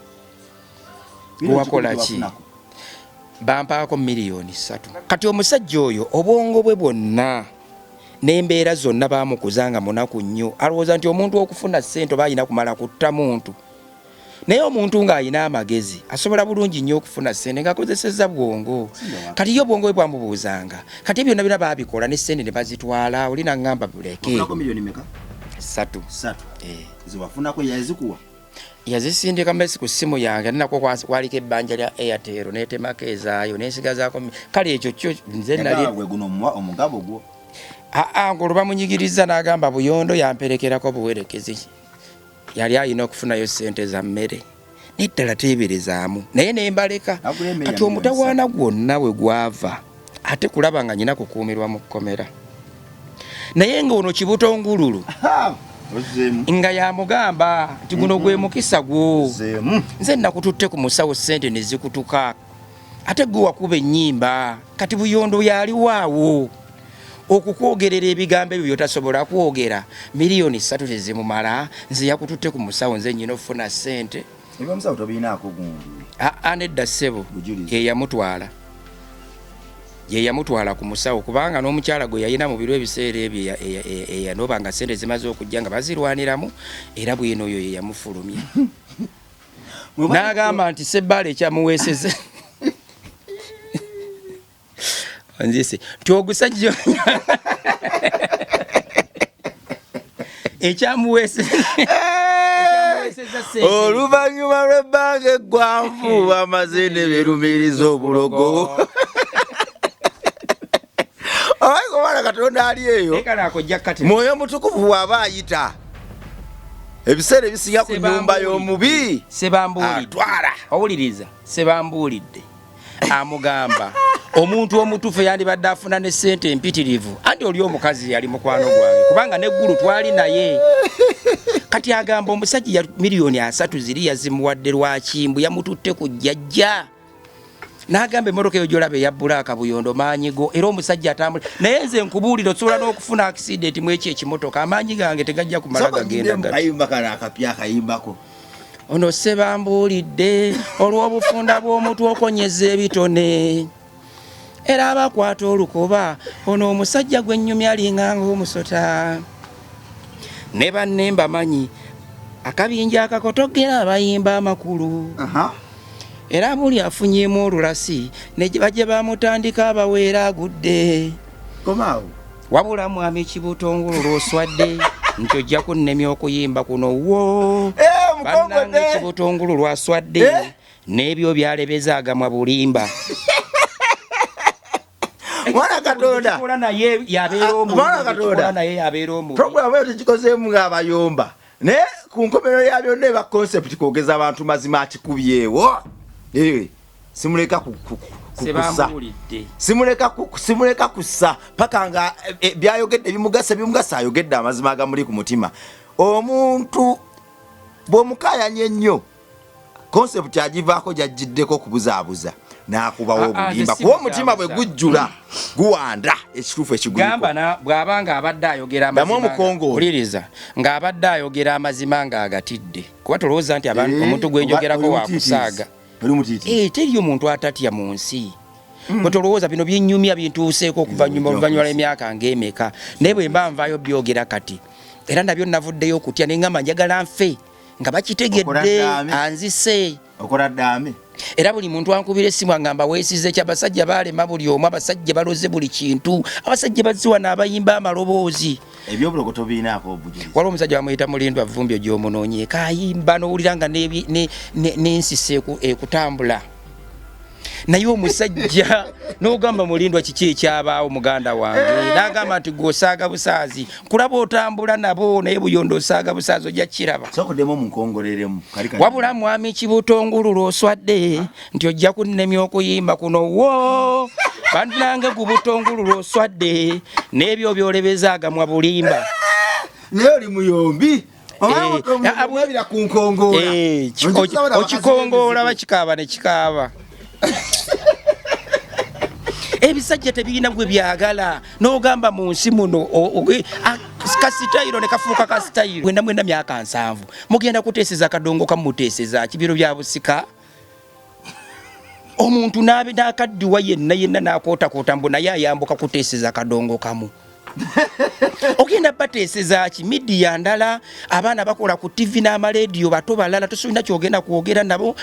bampaako miliyoni 3 kati omusajja oyo obwongo bwe bwonna n'embeera zonna baamukuzanga munaku nnyo alowooza nti omuntu okufuna ssente oba alina kumala kutta muntu naye omuntu ng'alina amagezi asobola bulungi nnyo okufuna ssente ng'akozesezza bwongo kati yo obwongo bwe bwamubuuzanga kati byonna byonna baabikola ne ssente ne bazitwala oli naŋŋamba buleke 3 ziwafunako yazikuwa yazisindika mmesi ku ssimu yange ninako kwaliko ebbanja lya Airtel netemako ezaayo nesigazaako kale ekyo kyo nze nali omugabo gwo ng'olwo bamunyigiriza n'agamba Buyondo yamperekerako buwerekezi yali alina okufunayo ssente za mmere neddala teeberezaamu naye nembaleka kati omutawaana gwonna we gwava ate kulaba nga nyina kukuumirwa mu kkomera naye ng'ono kibutongululu nga yamugamba nti guno gwe mukisa gwo nze nakututte ku musawo sente ne zikutuka ate gwe wakuba ennyimba kati Buyondo yaliwaawo okukwogerera ebigambo ebyo byotasobola kwogera miliyoni 3 tezimumala nze yakututte ku musawo nze nnyina okufuna ssente ebyo musawo tobiinaako gundi nedda ssebo ye yamutwala ku musawo kubanga n'omukyala gwe yayina mu biro ebiseera ebyo eyanoba nga ssente zimaze okujja nga bazirwaniramu era bwino oyo ye yamufulumya n'agamba nti Ssebbala ekyamuweeseze nzise nti ogusajja ekyamuweeseza oluvannyuma lw'ebbanga eggwanvu bamaze ne berumiriza obulogo Obaana Katonda ali eyo Mwoyo Mutukuvu waba ayita ebiseera ebisinga ku nnyumba y'omubi atwala owuliriza sebambuulidde amugamba omuntu omutuufu yandibadde afuna ne ssente empitirivu anti oli omukazi yali mukwano gwange kubanga neggulu twali naye kati agamba omusajja ya miliyoni 3 ziri yazimuwadde lwakimbu yamututte ku jjajja n'agamba emmotoka eyo gy'olaba eya bbulaaka Buyondo maanyigo era omusajja atambula naye nze nkubuulira osobola n'okufuna accident mu ekyo ekimotoka amaanyi gange tegajja kumala gagenda ono sebambuulidde olw'obufunda bw'omutwe okonyeza ebitone era abakwata olukoba ono omusajja gwe nnyumya alinganga omusota ne banne mbamanyi akabinja akakotogera abayimba amakulu era buli afunyemu olulasi ne bajje bamutandika abaweera agudde wabula mwami Kibutongulu lw'oswadde nti ojja kunnemya okuyimba kuno wo bannange Kibutongulu lwaswadde n'ebyo byalebeza agamwa bulimba Mwana Katonda naye yabeera omu programu eyo tekikozeemu ng'abayomba naye ku nkomerero ya byonna eba concept kwogeza abantu mazima akikubyewo simuleka kukusa simuleka kussa paka nga byayogedde bimugasa ayogedde amazima agamuli ku mutima omuntu bw'omukayanya ennyo concept agivaako gyajjiddeko okubuzaabuza n'akubawo obulimba kuba omutima bwe gujjula guwanda ekituufu ekigulika bw'abanga abadde ayogera amazima ng'abadde ayogera amazima ng'agatidde kuba tolowooza nti omuntu gwenjogerako wakusaaga teri omuntu atatya mu nsi bwe tolowooza bino byennyumya bintuuseeko oluvannyuma lw'emyaka ng'emeka naye bwe mba nvaayo byogera kati era nabyo navuddeyo okutya neŋŋamba njagala nfe nga bakitegedde anzise okola ddaame era buli muntu ankubira essimu angamba weesize kyabasajja balema buli omu abasajja baloze buli kintu abasajja baziwa n'abayimba amaloboozi ebyobulogoto biinaako obujulizi waliwo omusajja bamuyita Mulindwa Vumbi ogyomunoonye kayimba n'owulira nga n'ensisi ekutambula naye omusajja n'ogamba Mulindwa kiki ekyabaawo muganda wange n'agamba nti gw'osaaga busaazi kulaba otambula nabo naye Buyondo osaaga busaazi ojja kiraba sokuddemu munkongoleremu wabula mwami Kibutongulu lw'oswadde nti ojja kunnemya okuyimba kuno wo bannange gu Butongulu lw'oswadde n'ebyo byolebeza agamwa bulimba naye oli muyombi okikongoola bakikaaba ne kikaaba ebisajja tebirina gwe byagala n'ogamba mu nsi muno kasitayiro ne kafuuka kasitayiro mwenda myaka 7 mugenda kuteeseza kadongo kamuteeseza kibiro bya busika omuntu n'akaddiwa yenna n'akootakoota mbu naye ayambuka kuteeseza kadongo kamu ogenda bateeseza ki midiya ndala abaana bakola ku TV n'amalediyo bato balala tosolina kyogenda kwogera nabo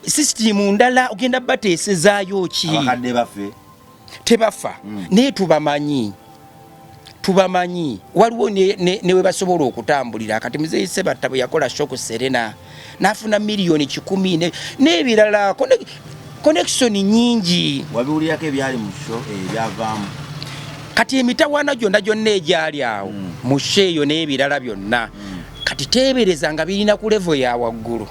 sisitimu ndala ogenda bateesezaayo ki abakadde baffe tebafa naye tubamanyi waliwo newe basobola okutambulira kati muzeeyi Ssebatta bwe yakola shoku Serena n'afuna miliyoni 10 n'ebirala connection nyingi wabiwulirako ebyali mu show ebyavaamu kati emitawaana gyonna egyali awo mu show eyo n'ebirala byonna kati teebereza nga birina ku level ya waggulu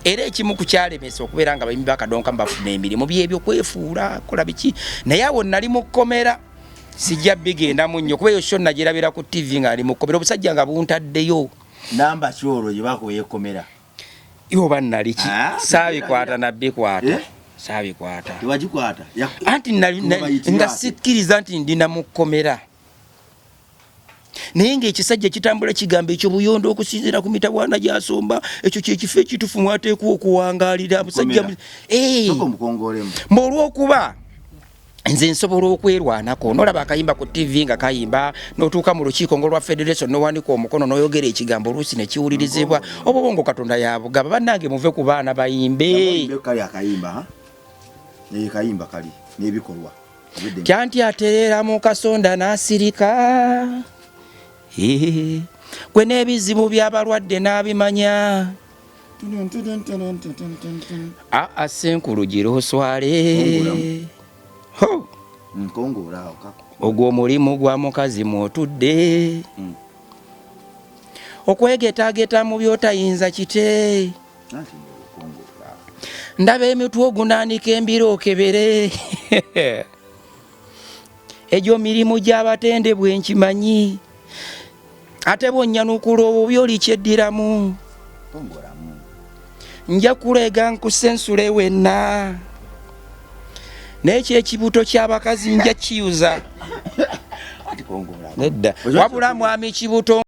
era ekimu ku kyalemesa okubeera nga bayimbi bakadonka mbafuna emirimu byebyo kwefuula kola biki naye awo nali mu kkomera sijja bigenda mu nnyo kuba eyo show nagirabira ku TV nga ali mu kkomera obusajja nga buntaddeyo namba kyoro gye bakuyekomera iwo bannaliki saabikwata nabbikwata saabikwata tewagikwata anti nga sikkiriza nti ndina mu kkomera naye ng'ekisajja kitambula kigamba ekyo buyondo okusinziira ku mitawaana gy'asomba ekyo kyekifo ekitufu mwateekwa okuwangaalira abusajja mb'olwokuba nze nsobola okwerwanako nolaba akayimba ku TV nga kayimba n'otuuka mu lukiiko ng'olwa federation n'owanika omukono n'oyogera ekigambo oluusi ne kiwulirizibwa obubongo Katonda yabugaba bannange muve ku baana bayimbe kayimba kali n'ebikolwa kyanti atereera mu kasonda n'asirika gwe n'ebizibu by'abalwadde n'abimanya senkulu gira oswale ogwo omulimu gwa mukazi mwotudde okwegetageta mu byotayinza kite ndaba emitwe ogunaanika embiro okebere egyo mirimu gy'abatende bwenkimanyi ate bwonnyanukula obubi oli kyeddiramu nja kulega nkusensule wenna n'ekyo ekibuto ky'abakazi nja kiyuza nedda wabula mwami kibuto